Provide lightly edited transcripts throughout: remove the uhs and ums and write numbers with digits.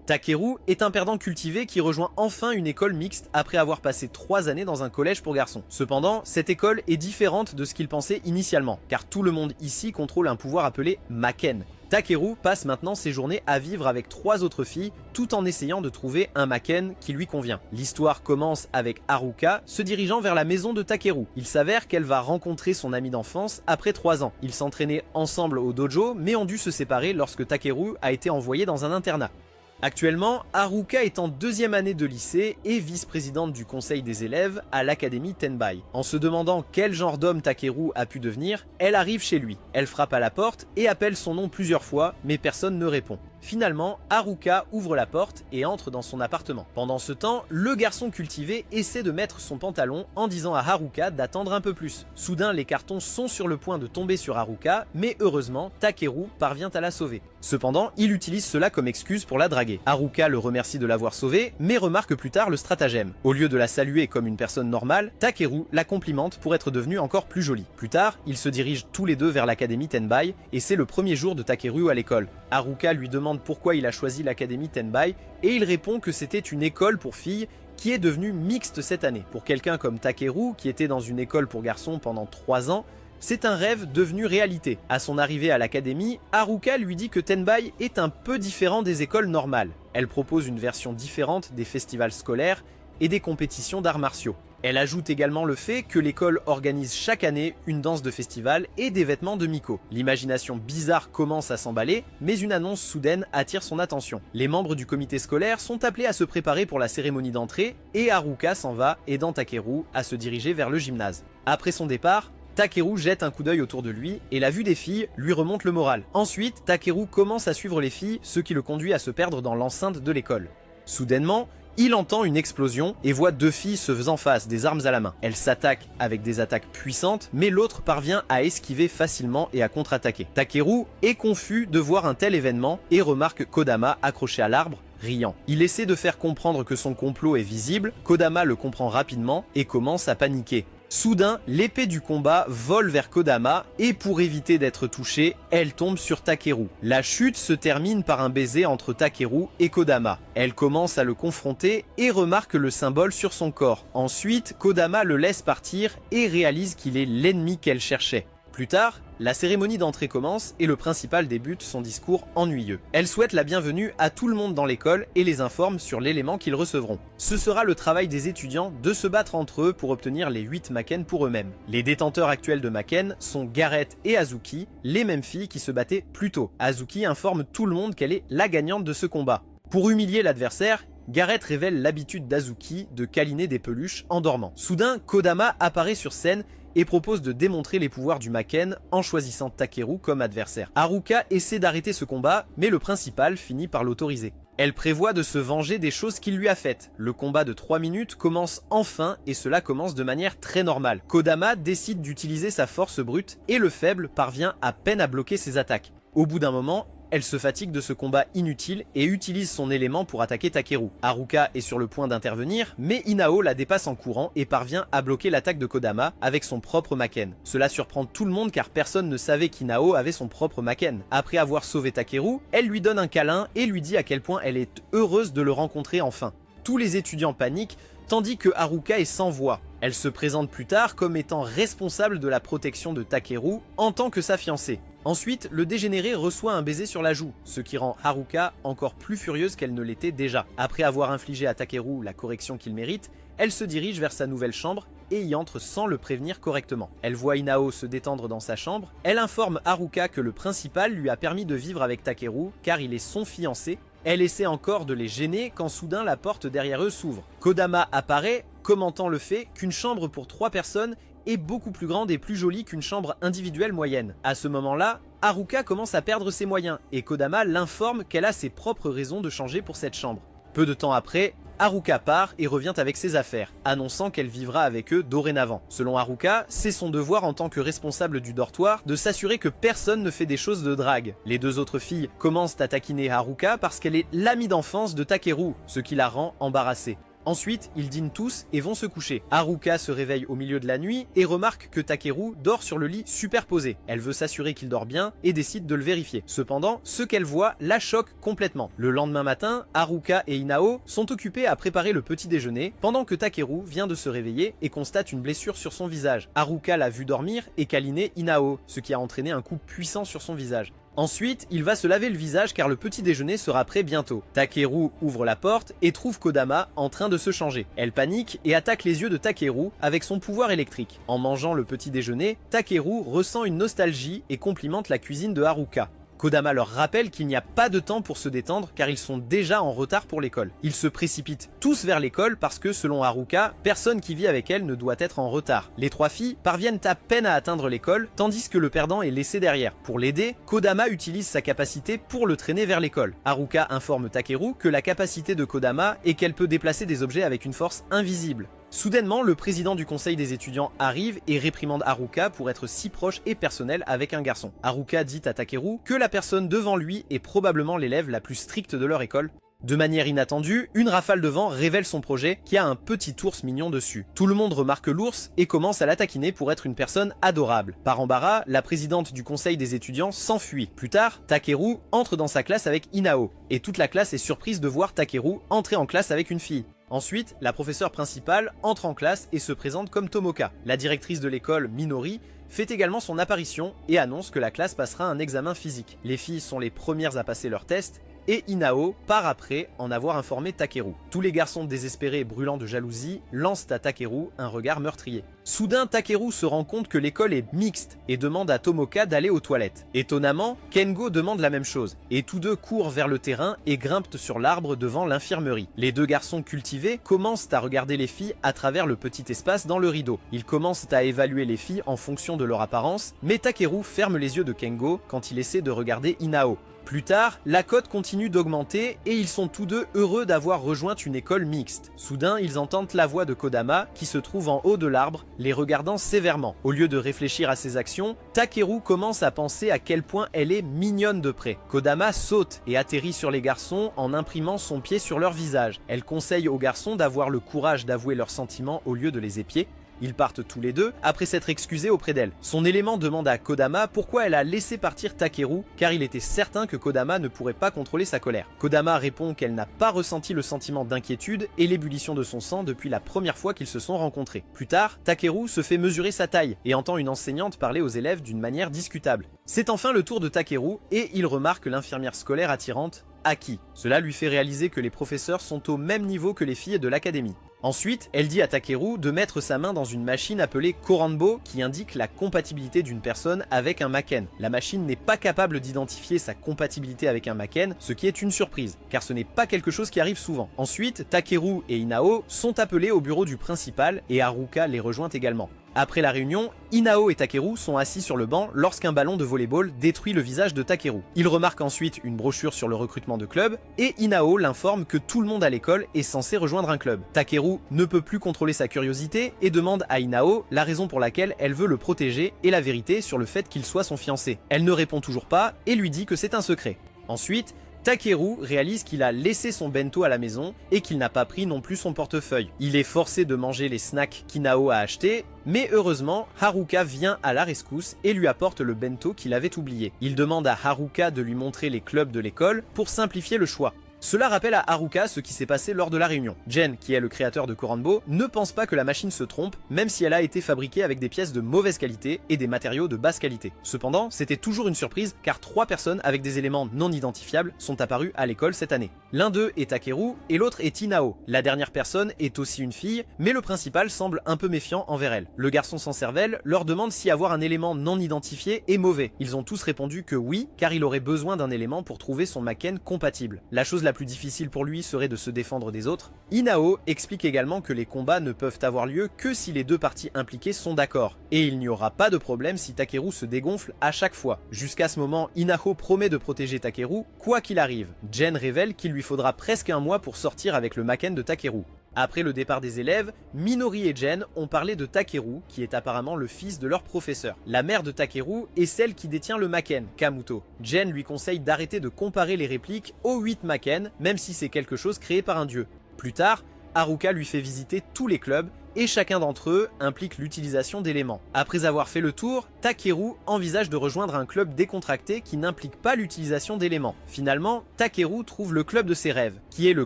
Takeru est un perdant cultivé qui rejoint enfin une école mixte après avoir passé 3 années dans un collège pour garçons. Cependant, cette école est différente de ce qu'il pensait initialement, car tout le monde ici contrôle un pouvoir appelé Maken. Takeru passe maintenant ses journées à vivre avec 3 autres filles, tout en essayant de trouver un Maken qui lui convient. L'histoire commence avec Haruka se dirigeant vers la maison de Takeru. Il s'avère qu'elle va rencontrer son ami d'enfance après 3 ans. Ils s'entraînaient ensemble au dojo, mais ont dû se séparer lorsque Takeru a été envoyé dans un internat. Actuellement, Haruka est en 2e année de lycée et vice-présidente du conseil des élèves à l'académie Tenbai. En se demandant quel genre d'homme Takeru a pu devenir, elle arrive chez lui. Elle frappe à la porte et appelle son nom plusieurs fois, mais personne ne répond. Finalement, Haruka ouvre la porte et entre dans son appartement. Pendant ce temps, le garçon cultivé essaie de mettre son pantalon en disant à Haruka d'attendre un peu plus. Soudain, les cartons sont sur le point de tomber sur Haruka, mais heureusement, Takeru parvient à la sauver. Cependant, il utilise cela comme excuse pour la draguer. Haruka le remercie de l'avoir sauvée, mais remarque plus tard le stratagème. Au lieu de la saluer comme une personne normale, Takeru la complimente pour être devenue encore plus jolie. Plus tard, ils se dirigent tous les deux vers l'académie Tenbai, et c'est le premier jour de Takeru à l'école. Haruka lui demande pourquoi il a choisi l'académie Tenbai, et il répond que c'était une école pour filles qui est devenue mixte cette année. Pour quelqu'un comme Takeru, qui était dans une école pour garçons pendant 3 ans, c'est un rêve devenu réalité. À son arrivée à l'académie, Haruka lui dit que Tenbai est un peu différent des écoles normales. Elle propose une version différente des festivals scolaires et des compétitions d'arts martiaux. Elle ajoute également le fait que l'école organise chaque année une danse de festival et des vêtements de Miko. L'imagination bizarre commence à s'emballer, mais une annonce soudaine attire son attention. Les membres du comité scolaire sont appelés à se préparer pour la cérémonie d'entrée et Haruka s'en va, aidant Takeru à se diriger vers le gymnase. Après son départ, Takeru jette un coup d'œil autour de lui et la vue des filles lui remonte le moral. Ensuite, Takeru commence à suivre les filles, ce qui le conduit à se perdre dans l'enceinte de l'école. Soudainement, il entend une explosion et voit 2 filles se faisant face, des armes à la main. Elles s'attaquent avec des attaques puissantes, mais l'autre parvient à esquiver facilement et à contre-attaquer. Takeru est confus de voir un tel événement et remarque Kodama accroché à l'arbre, riant. Il essaie de faire comprendre que son complot est visible, Kodama le comprend rapidement et commence à paniquer. Soudain, l'épée du combat vole vers Kodama et pour éviter d'être touchée, elle tombe sur Takeru. La chute se termine par un baiser entre Takeru et Kodama. Elle commence à le confronter et remarque le symbole sur son corps. Ensuite, Kodama le laisse partir et réalise qu'il est l'ennemi qu'elle cherchait. Plus tard, la cérémonie d'entrée commence et le principal débute son discours ennuyeux. Elle souhaite la bienvenue à tout le monde dans l'école et les informe sur l'élément qu'ils recevront. Ce sera le travail des étudiants de se battre entre eux pour obtenir les 8 Maken pour eux-mêmes. Les détenteurs actuels de Maken sont Gareth et Azuki, les mêmes filles qui se battaient plus tôt. Azuki informe tout le monde qu'elle est la gagnante de ce combat. Pour humilier l'adversaire, Gareth révèle l'habitude d'Azuki de câliner des peluches en dormant. Soudain, Kodama apparaît sur scène et propose de démontrer les pouvoirs du Maken en choisissant Takeru comme adversaire. Haruka essaie d'arrêter ce combat, mais le principal finit par l'autoriser. Elle prévoit de se venger des choses qu'il lui a faites. Le combat de 3 minutes commence enfin et cela commence de manière très normale. Kodama décide d'utiliser sa force brute et le faible parvient à peine à bloquer ses attaques. Au bout d'un moment, elle se fatigue de ce combat inutile et utilise son élément pour attaquer Takeru. Haruka est sur le point d'intervenir, mais Inao la dépasse en courant et parvient à bloquer l'attaque de Kodama avec son propre Maken. Cela surprend tout le monde car personne ne savait qu'Inao avait son propre Maken. Après avoir sauvé Takeru, elle lui donne un câlin et lui dit à quel point elle est heureuse de le rencontrer enfin. Tous les étudiants paniquent, tandis que Haruka est sans voix. Elle se présente plus tard comme étant responsable de la protection de Takeru en tant que sa fiancée. Ensuite, le dégénéré reçoit un baiser sur la joue, ce qui rend Haruka encore plus furieuse qu'elle ne l'était déjà. Après avoir infligé à Takeru la correction qu'il mérite, elle se dirige vers sa nouvelle chambre et y entre sans le prévenir correctement. Elle voit Inao se détendre dans sa chambre, elle informe Haruka que le principal lui a permis de vivre avec Takeru car il est son fiancé. Elle essaie encore de les gêner quand soudain la porte derrière eux s'ouvre. Kodama apparaît, commentant le fait qu'une chambre pour 3 personnes est beaucoup plus grande et plus jolie qu'une chambre individuelle moyenne. À ce moment-là, Haruka commence à perdre ses moyens et Kodama l'informe qu'elle a ses propres raisons de changer pour cette chambre. Peu de temps après, Haruka part et revient avec ses affaires, annonçant qu'elle vivra avec eux dorénavant. Selon Haruka, c'est son devoir en tant que responsable du dortoir de s'assurer que personne ne fait des choses de drague. Les 2 autres filles commencent à taquiner Haruka parce qu'elle est l'amie d'enfance de Takeru, ce qui la rend embarrassée. Ensuite, ils dînent tous et vont se coucher. Haruka se réveille au milieu de la nuit et remarque que Takeru dort sur le lit superposé. Elle veut s'assurer qu'il dort bien et décide de le vérifier. Cependant, ce qu'elle voit la choque complètement. Le lendemain matin, Haruka et Inao sont occupés à préparer le petit déjeuner pendant que Takeru vient de se réveiller et constate une blessure sur son visage. Haruka l'a vu dormir et câliner Inao, ce qui a entraîné un coup puissant sur son visage. Ensuite, il va se laver le visage car le petit déjeuner sera prêt bientôt. Takeru ouvre la porte et trouve Kodama en train de se changer. Elle panique et attaque les yeux de Takeru avec son pouvoir électrique. En mangeant le petit déjeuner, Takeru ressent une nostalgie et complimente la cuisine de Haruka. Kodama leur rappelle qu'il n'y a pas de temps pour se détendre car ils sont déjà en retard pour l'école. Ils se précipitent tous vers l'école parce que selon Haruka, personne qui vit avec elle ne doit être en retard. Les trois filles parviennent à peine à atteindre l'école tandis que le perdant est laissé derrière. Pour l'aider, Kodama utilise sa capacité pour le traîner vers l'école. Haruka informe Takeru que la capacité de Kodama est qu'elle peut déplacer des objets avec une force invisible. Soudainement, le président du conseil des étudiants arrive et réprimande Haruka pour être si proche et personnel avec un garçon. Haruka dit à Takeru que la personne devant lui est probablement l'élève la plus stricte de leur école. De manière inattendue, une rafale de vent révèle son projet qui a un petit ours mignon dessus. Tout le monde remarque l'ours et commence à la taquiner pour être une personne adorable. Par embarras, la présidente du conseil des étudiants s'enfuit. Plus tard, Takeru entre dans sa classe avec Inao et toute la classe est surprise de voir Takeru entrer en classe avec une fille. Ensuite, la professeure principale entre en classe et se présente comme Tomoka. La directrice de l'école, Minori, fait également son apparition et annonce que la classe passera un examen physique. Les filles sont les premières à passer leur test et Inao part après en avoir informé Takeru. Tous les garçons désespérés et brûlants de jalousie lancent à Takeru un regard meurtrier. Soudain, Takeru se rend compte que l'école est mixte et demande à Tomoka d'aller aux toilettes. Étonnamment, Kengo demande la même chose et tous deux courent vers le terrain et grimpent sur l'arbre devant l'infirmerie. Les deux garçons cultivés commencent à regarder les filles à travers le petit espace dans le rideau. Ils commencent à évaluer les filles en fonction de leur apparence, mais Takeru ferme les yeux de Kengo quand il essaie de regarder Inao. Plus tard, la cote continue d'augmenter et ils sont tous deux heureux d'avoir rejoint une école mixte. Soudain, ils entendent la voix de Kodama qui se trouve en haut de l'arbre, les regardant sévèrement. Au lieu de réfléchir à ses actions, Takeru commence à penser à quel point elle est mignonne de près. Kodama saute et atterrit sur les garçons en imprimant son pied sur leur visage. Elle conseille aux garçons d'avoir le courage d'avouer leurs sentiments au lieu de les épier. Ils partent tous les deux après s'être excusés auprès d'elle. Son élément demande à Kodama pourquoi elle a laissé partir Takeru car il était certain que Kodama ne pourrait pas contrôler sa colère. Kodama répond qu'elle n'a pas ressenti le sentiment d'inquiétude et l'ébullition de son sang depuis la première fois qu'ils se sont rencontrés. Plus tard, Takeru se fait mesurer sa taille et entend une enseignante parler aux élèves d'une manière discutable. C'est enfin le tour de Takeru et il remarque l'infirmière scolaire attirante, Aki. Cela lui fait réaliser que les professeurs sont au même niveau que les filles de l'académie. Ensuite, elle dit à Takeru de mettre sa main dans une machine appelée Koranbo qui indique la compatibilité d'une personne avec un Maken. La machine n'est pas capable d'identifier sa compatibilité avec un Maken, ce qui est une surprise, car ce n'est pas quelque chose qui arrive souvent. Ensuite, Takeru et Inao sont appelés au bureau du principal et Haruka les rejoint également. Après la réunion, Inao et Takeru sont assis sur le banc lorsqu'un ballon de volleyball détruit le visage de Takeru. Il remarque ensuite une brochure sur le recrutement de club et Inao l'informe que tout le monde à l'école est censé rejoindre un club. Takeru ne peut plus contrôler sa curiosité et demande à Inao la raison pour laquelle elle veut le protéger et la vérité sur le fait qu'il soit son fiancé. Elle ne répond toujours pas et lui dit que c'est un secret. Ensuite, Takeru réalise qu'il a laissé son bento à la maison et qu'il n'a pas pris non plus son portefeuille. Il est forcé de manger les snacks qu'Inao a achetés, mais heureusement, Haruka vient à la rescousse et lui apporte le bento qu'il avait oublié. Il demande à Haruka de lui montrer les clubs de l'école pour simplifier le choix. Cela rappelle à Haruka ce qui s'est passé lors de la réunion. Jen, qui est le créateur de Koranbo, ne pense pas que la machine se trompe, même si elle a été fabriquée avec des pièces de mauvaise qualité et des matériaux de basse qualité. Cependant, c'était toujours une surprise car 3 personnes avec des éléments non identifiables sont apparues à l'école cette année. L'un d'eux est Takeru et l'autre est Inao. La dernière personne est aussi une fille, mais le principal semble un peu méfiant envers elle. Le garçon sans cervelle leur demande si avoir un élément non identifié est mauvais. Ils ont tous répondu que oui, car il aurait besoin d'un élément pour trouver son Maken compatible. La chose la plus difficile pour lui serait de se défendre des autres. Inao explique également que les combats ne peuvent avoir lieu que si les deux parties impliquées sont d'accord, et il n'y aura pas de problème si Takeru se dégonfle à chaque fois. Jusqu'à ce moment, Inao promet de protéger Takeru, quoi qu'il arrive. Jen révèle qu'il lui faudra presque un mois pour sortir avec le Maken de Takeru. Après le départ des élèves, Minori et Jen ont parlé de Takeru, qui est apparemment le fils de leur professeur. La mère de Takeru est celle qui détient le Maken, Kamuto. Jen lui conseille d'arrêter de comparer les répliques aux 8 Maken, même si c'est quelque chose créé par un dieu. Plus tard, Haruka lui fait visiter tous les clubs et chacun d'entre eux implique l'utilisation d'éléments. Après avoir fait le tour, Takeru envisage de rejoindre un club décontracté qui n'implique pas l'utilisation d'éléments. Finalement, Takeru trouve le club de ses rêves, qui est le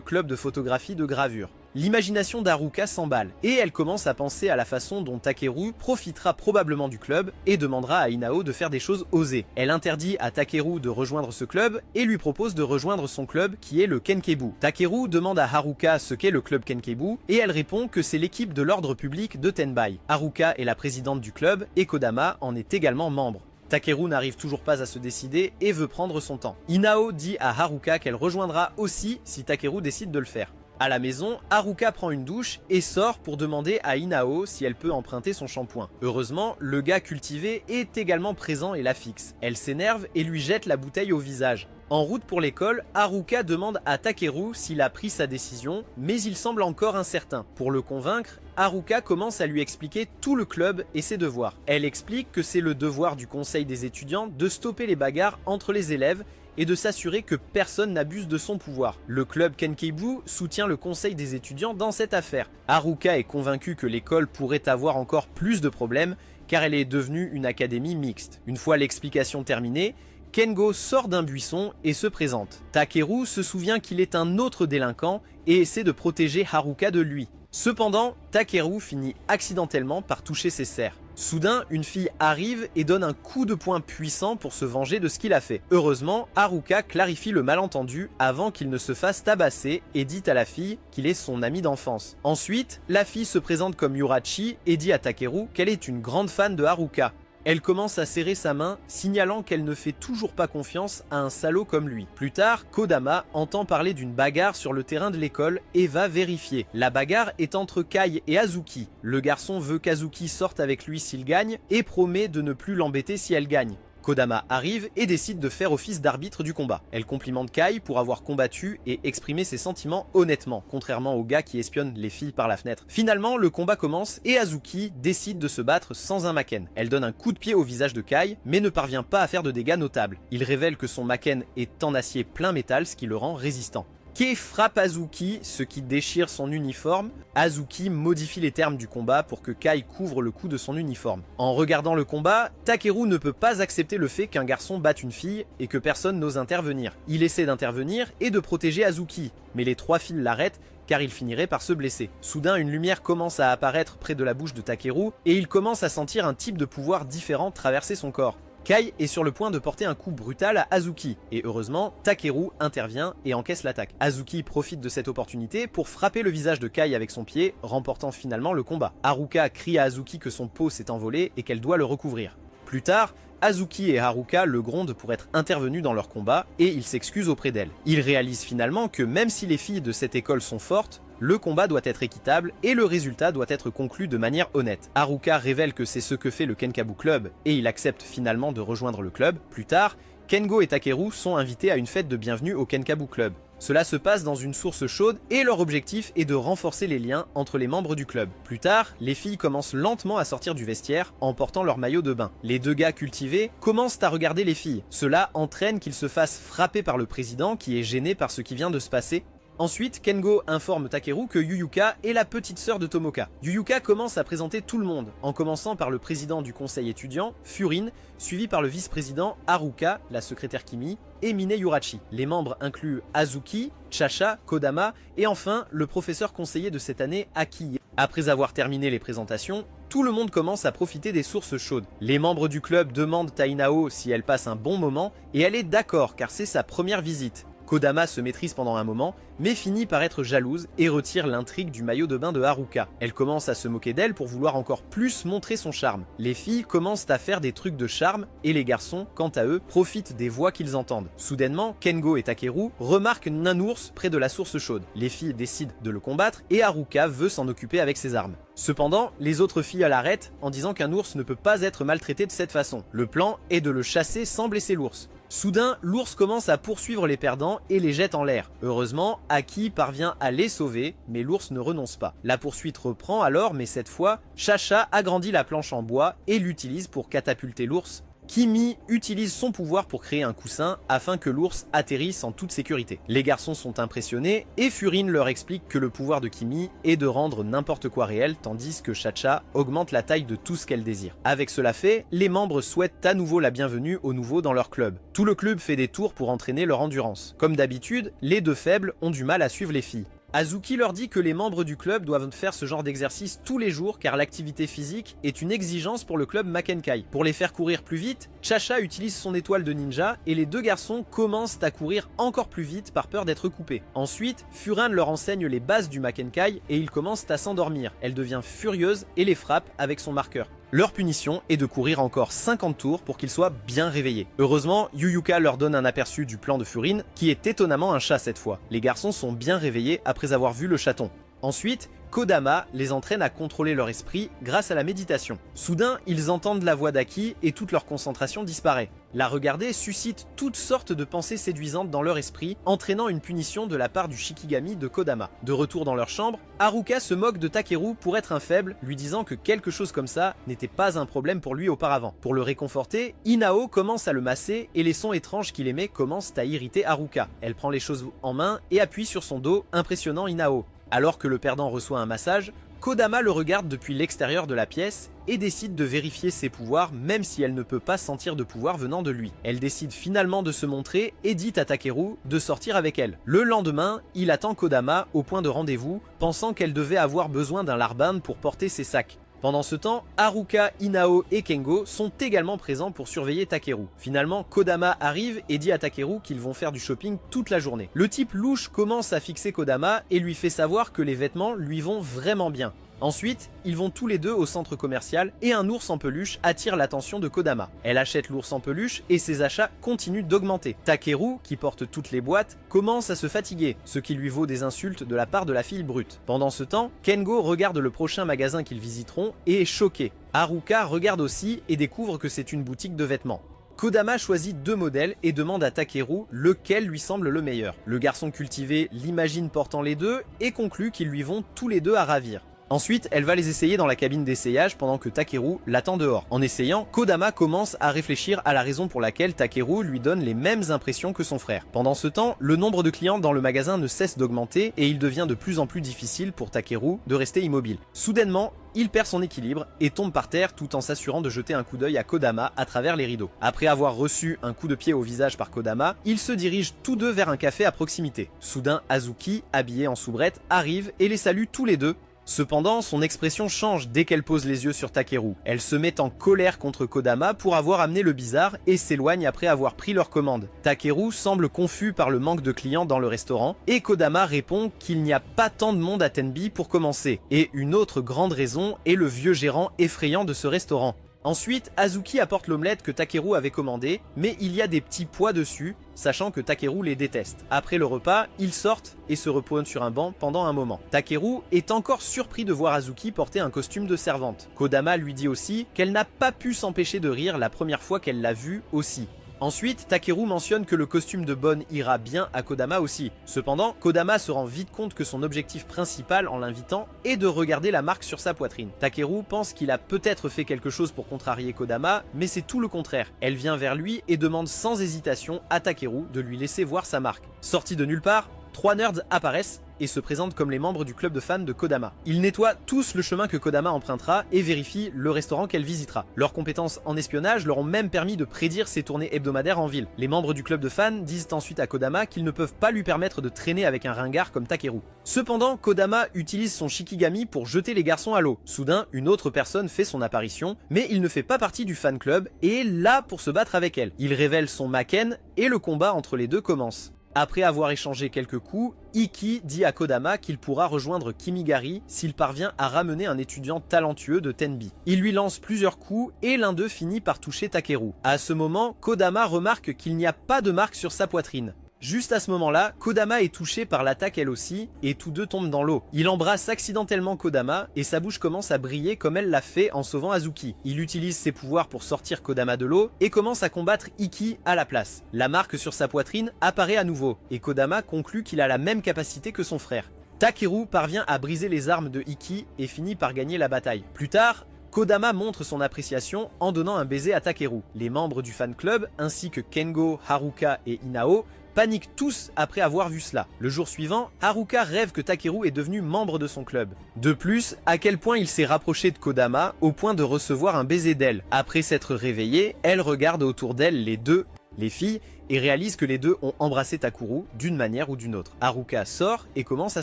club de photographie de gravure. L'imagination d'Haruka s'emballe, et elle commence à penser à la façon dont Takeru profitera probablement du club et demandera à Inao de faire des choses osées. Elle interdit à Takeru de rejoindre ce club et lui propose de rejoindre son club qui est le Kenkebu. Takeru demande à Haruka ce qu'est le club Kenkebu et elle répond que c'est l'équipe de l'ordre public de Tenbai. Haruka est la présidente du club et Kodama en est également membre. Takeru n'arrive toujours pas à se décider et veut prendre son temps. Inao dit à Haruka qu'elle rejoindra aussi si Takeru décide de le faire. À la maison, Haruka prend une douche et sort pour demander à Inao si elle peut emprunter son shampoing. Heureusement, le gars cultivé est également présent et la fixe. Elle s'énerve et lui jette la bouteille au visage. En route pour l'école, Haruka demande à Takeru s'il a pris sa décision, mais il semble encore incertain. Pour le convaincre, Haruka commence à lui expliquer tout le club et ses devoirs. Elle explique que c'est le devoir du conseil des étudiants de stopper les bagarres entre les élèves et de s'assurer que personne n'abuse de son pouvoir. Le club Kenkebu soutient le conseil des étudiants dans cette affaire. Haruka est convaincue que l'école pourrait avoir encore plus de problèmes car elle est devenue une académie mixte. Une fois l'explication terminée, Kengo sort d'un buisson et se présente. Takeru se souvient qu'il est un autre délinquant et essaie de protéger Haruka de lui. Cependant, Takeru finit accidentellement par toucher ses serres. Soudain, une fille arrive et donne un coup de poing puissant pour se venger de ce qu'il a fait. Heureusement, Haruka clarifie le malentendu avant qu'il ne se fasse tabasser et dit à la fille qu'il est son ami d'enfance. Ensuite, la fille se présente comme Yurachi et dit à Takeru qu'elle est une grande fan de Haruka. Elle commence à serrer sa main, signalant qu'elle ne fait toujours pas confiance à un salaud comme lui. Plus tard, Kodama entend parler d'une bagarre sur le terrain de l'école et va vérifier. La bagarre est entre Kai et Azuki. Le garçon veut qu'Azuki sorte avec lui s'il gagne et promet de ne plus l'embêter si elle gagne. Kodama arrive et décide de faire office d'arbitre du combat. Elle complimente Kai pour avoir combattu et exprimé ses sentiments honnêtement, contrairement au gars qui espionne les filles par la fenêtre. Finalement, le combat commence et Azuki décide de se battre sans un maken. Elle donne un coup de pied au visage de Kai, mais ne parvient pas à faire de dégâts notables. Il révèle que son maken est en acier plein métal, ce qui le rend résistant. Kei frappe Azuki, ce qui déchire son uniforme. Azuki modifie les termes du combat pour que Kai couvre le coup de son uniforme. En regardant le combat, Takeru ne peut pas accepter le fait qu'un garçon batte une fille et que personne n'ose intervenir. Il essaie d'intervenir et de protéger Azuki, mais les trois filles l'arrêtent car il finirait par se blesser. Soudain, une lumière commence à apparaître près de la bouche de Takeru et il commence à sentir un type de pouvoir différent traverser son corps. Kai est sur le point de porter un coup brutal à Azuki, et heureusement, Takeru intervient et encaisse l'attaque. Azuki profite de cette opportunité pour frapper le visage de Kai avec son pied, remportant finalement le combat. Haruka crie à Azuki que son pot s'est envolé et qu'elle doit le recouvrir. Plus tard, Azuki et Haruka le grondent pour être intervenus dans leur combat et il s'excuse auprès d'elle. Il réalise finalement que même si les filles de cette école sont fortes, le combat doit être équitable et le résultat doit être conclu de manière honnête. Haruka révèle que c'est ce que fait le Kenkabu Club et il accepte finalement de rejoindre le club. Plus tard, Kengo et Takeru sont invités à une fête de bienvenue au Kenkabu Club. Cela se passe dans une source chaude et leur objectif est de renforcer les liens entre les membres du club. Plus tard, les filles commencent lentement à sortir du vestiaire en portant leur maillot de bain. Les deux gars cultivés commencent à regarder les filles. Cela entraîne qu'ils se fassent frapper par le président qui est gêné par ce qui vient de se passer. Ensuite, Kengo informe Takeru que Yuyuka est la petite sœur de Tomoka. Yuyuka commence à présenter tout le monde, en commençant par le président du conseil étudiant, Furin, suivi par le vice-président Haruka, la secrétaire Kimi, et Mine Yurachi. Les membres incluent Azuki, Chacha, Kodama, et enfin le professeur conseiller de cette année, Aki. Après avoir terminé les présentations, tout le monde commence à profiter des sources chaudes. Les membres du club demandent à Inao si elle passe un bon moment, et elle est d'accord car c'est sa première visite. Kodama se maîtrise pendant un moment, mais finit par être jalouse et retire l'intrigue du maillot de bain de Haruka. Elle commence à se moquer d'elle pour vouloir encore plus montrer son charme. Les filles commencent à faire des trucs de charme et les garçons, quant à eux, profitent des voix qu'ils entendent. Soudainement, Kengo et Takeru remarquent un ours près de la source chaude. Les filles décident de le combattre et Haruka veut s'en occuper avec ses armes. Cependant, les autres filles l'arrêtent en disant qu'un ours ne peut pas être maltraité de cette façon. Le plan est de le chasser sans blesser l'ours. Soudain, l'ours commence à poursuivre les perdants et les jette en l'air. Heureusement, Aki parvient à les sauver, mais l'ours ne renonce pas. La poursuite reprend alors, mais cette fois, Chacha agrandit la planche en bois et l'utilise pour catapulter l'ours, Kimi utilise son pouvoir pour créer un coussin afin que l'ours atterrisse en toute sécurité. Les garçons sont impressionnés et Furine leur explique que le pouvoir de Kimi est de rendre n'importe quoi réel tandis que Chacha augmente la taille de tout ce qu'elle désire. Avec cela fait, les membres souhaitent à nouveau la bienvenue aux nouveaux dans leur club. Tout le club fait des tours pour entraîner leur endurance. Comme d'habitude, les deux faibles ont du mal à suivre les filles. Azuki leur dit que les membres du club doivent faire ce genre d'exercice tous les jours car l'activité physique est une exigence pour le club Makenkai. Pour les faire courir plus vite, Chacha utilise son étoile de ninja et les deux garçons commencent à courir encore plus vite par peur d'être coupés. Ensuite, Furin leur enseigne les bases du Makenkai et ils commencent à s'endormir. Elle devient furieuse et les frappe avec son marqueur. Leur punition est de courir encore 50 tours pour qu'ils soient bien réveillés. Heureusement, Yuyuka leur donne un aperçu du plan de Furine, qui est étonnamment un chat cette fois. Les garçons sont bien réveillés après avoir vu le chaton. Ensuite, Kodama les entraîne à contrôler leur esprit grâce à la méditation. Soudain, ils entendent la voix d'Aki et toute leur concentration disparaît. La regarder suscite toutes sortes de pensées séduisantes dans leur esprit, entraînant une punition de la part du Shikigami de Kodama. De retour dans leur chambre, Haruka se moque de Takeru pour être un faible, lui disant que quelque chose comme ça n'était pas un problème pour lui auparavant. Pour le réconforter, Inao commence à le masser et les sons étranges qu'il émet commencent à irriter Haruka. Elle prend les choses en main et appuie sur son dos, impressionnant Inao. Alors que le perdant reçoit un massage, Kodama le regarde depuis l'extérieur de la pièce et décide de vérifier ses pouvoirs même si elle ne peut pas sentir de pouvoir venant de lui. Elle décide finalement de se montrer et dit à Takeru de sortir avec elle. Le lendemain, il attend Kodama au point de rendez-vous, pensant qu'elle devait avoir besoin d'un larbin pour porter ses sacs. Pendant ce temps, Haruka, Inao et Kengo sont également présents pour surveiller Takeru. Finalement, Kodama arrive et dit à Takeru qu'ils vont faire du shopping toute la journée. Le type louche commence à fixer Kodama et lui fait savoir que les vêtements lui vont vraiment bien. Ensuite, ils vont tous les deux au centre commercial et un ours en peluche attire l'attention de Kodama. Elle achète l'ours en peluche et ses achats continuent d'augmenter. Takeru, qui porte toutes les boîtes, commence à se fatiguer, ce qui lui vaut des insultes de la part de la fille brute. Pendant ce temps, Kengo regarde le prochain magasin qu'ils visiteront et est choqué. Haruka regarde aussi et découvre que c'est une boutique de vêtements. Kodama choisit deux modèles et demande à Takeru lequel lui semble le meilleur. Le garçon cultivé l'imagine portant les deux et conclut qu'ils lui vont tous les deux à ravir. Ensuite, elle va les essayer dans la cabine d'essayage pendant que Takeru l'attend dehors. En essayant, Kodama commence à réfléchir à la raison pour laquelle Takeru lui donne les mêmes impressions que son frère. Pendant ce temps, le nombre de clients dans le magasin ne cesse d'augmenter et il devient de plus en plus difficile pour Takeru de rester immobile. Soudainement, il perd son équilibre et tombe par terre tout en s'assurant de jeter un coup d'œil à Kodama à travers les rideaux. Après avoir reçu un coup de pied au visage par Kodama, ils se dirigent tous deux vers un café à proximité. Soudain, Azuki, habillé en soubrette, arrive et les salue tous les deux. Cependant, son expression change dès qu'elle pose les yeux sur Takeru. Elle se met en colère contre Kodama pour avoir amené le bizarre et s'éloigne après avoir pris leur commande. Takeru semble confus par le manque de clients dans le restaurant et Kodama répond qu'il n'y a pas tant de monde à Tenby pour commencer. Et une autre grande raison est le vieux gérant effrayant de ce restaurant. Ensuite, Azuki apporte l'omelette que Takeru avait commandée, mais il y a des petits pois dessus, sachant que Takeru les déteste. Après le repas, ils sortent et se reposent sur un banc pendant un moment. Takeru est encore surpris de voir Azuki porter un costume de servante. Kodama lui dit aussi qu'elle n'a pas pu s'empêcher de rire la première fois qu'elle l'a vu aussi. Ensuite, Takeru mentionne que le costume de bonne ira bien à Kodama aussi. Cependant, Kodama se rend vite compte que son objectif principal en l'invitant est de regarder la marque sur sa poitrine. Takeru pense qu'il a peut-être fait quelque chose pour contrarier Kodama, mais c'est tout le contraire. Elle vient vers lui et demande sans hésitation à Takeru de lui laisser voir sa marque. Sorti de nulle part, 3 nerds apparaissent et se présentent comme les membres du club de fans de Kodama. Ils nettoient tous le chemin que Kodama empruntera et vérifient le restaurant qu'elle visitera. Leurs compétences en espionnage leur ont même permis de prédire ses tournées hebdomadaires en ville. Les membres du club de fans disent ensuite à Kodama qu'ils ne peuvent pas lui permettre de traîner avec un ringard comme Takeru. Cependant, Kodama utilise son Shikigami pour jeter les garçons à l'eau. Soudain, une autre personne fait son apparition, mais il ne fait pas partie du fan club et est là pour se battre avec elle. Il révèle son Maken et le combat entre les deux commence. Après avoir échangé quelques coups, Iki dit à Kodama qu'il pourra rejoindre Kimigari s'il parvient à ramener un étudiant talentueux de Tenby. Il lui lance plusieurs coups et l'un d'eux finit par toucher Takeru. À ce moment, Kodama remarque qu'il n'y a pas de marque sur sa poitrine. Juste à ce moment-là, Kodama est touchée par l'attaque elle aussi, et tous deux tombent dans l'eau. Il embrasse accidentellement Kodama, et sa bouche commence à briller comme elle l'a fait en sauvant Azuki. Il utilise ses pouvoirs pour sortir Kodama de l'eau, et commence à combattre Iki à la place. La marque sur sa poitrine apparaît à nouveau, et Kodama conclut qu'il a la même capacité que son frère. Takeru parvient à briser les armes de Iki, et finit par gagner la bataille. Plus tard, Kodama montre son appréciation en donnant un baiser à Takeru. Les membres du fan club, ainsi que Kengo, Haruka et Inao, paniquent tous après avoir vu cela. Le jour suivant, Haruka rêve que Takeru est devenu membre de son club. De plus, à quel point il s'est rapproché de Kodama au point de recevoir un baiser d'elle. Après s'être réveillée, elle regarde autour d'elle les filles, et réalise que les deux ont embrassé Takeru d'une manière ou d'une autre. Haruka sort et commence à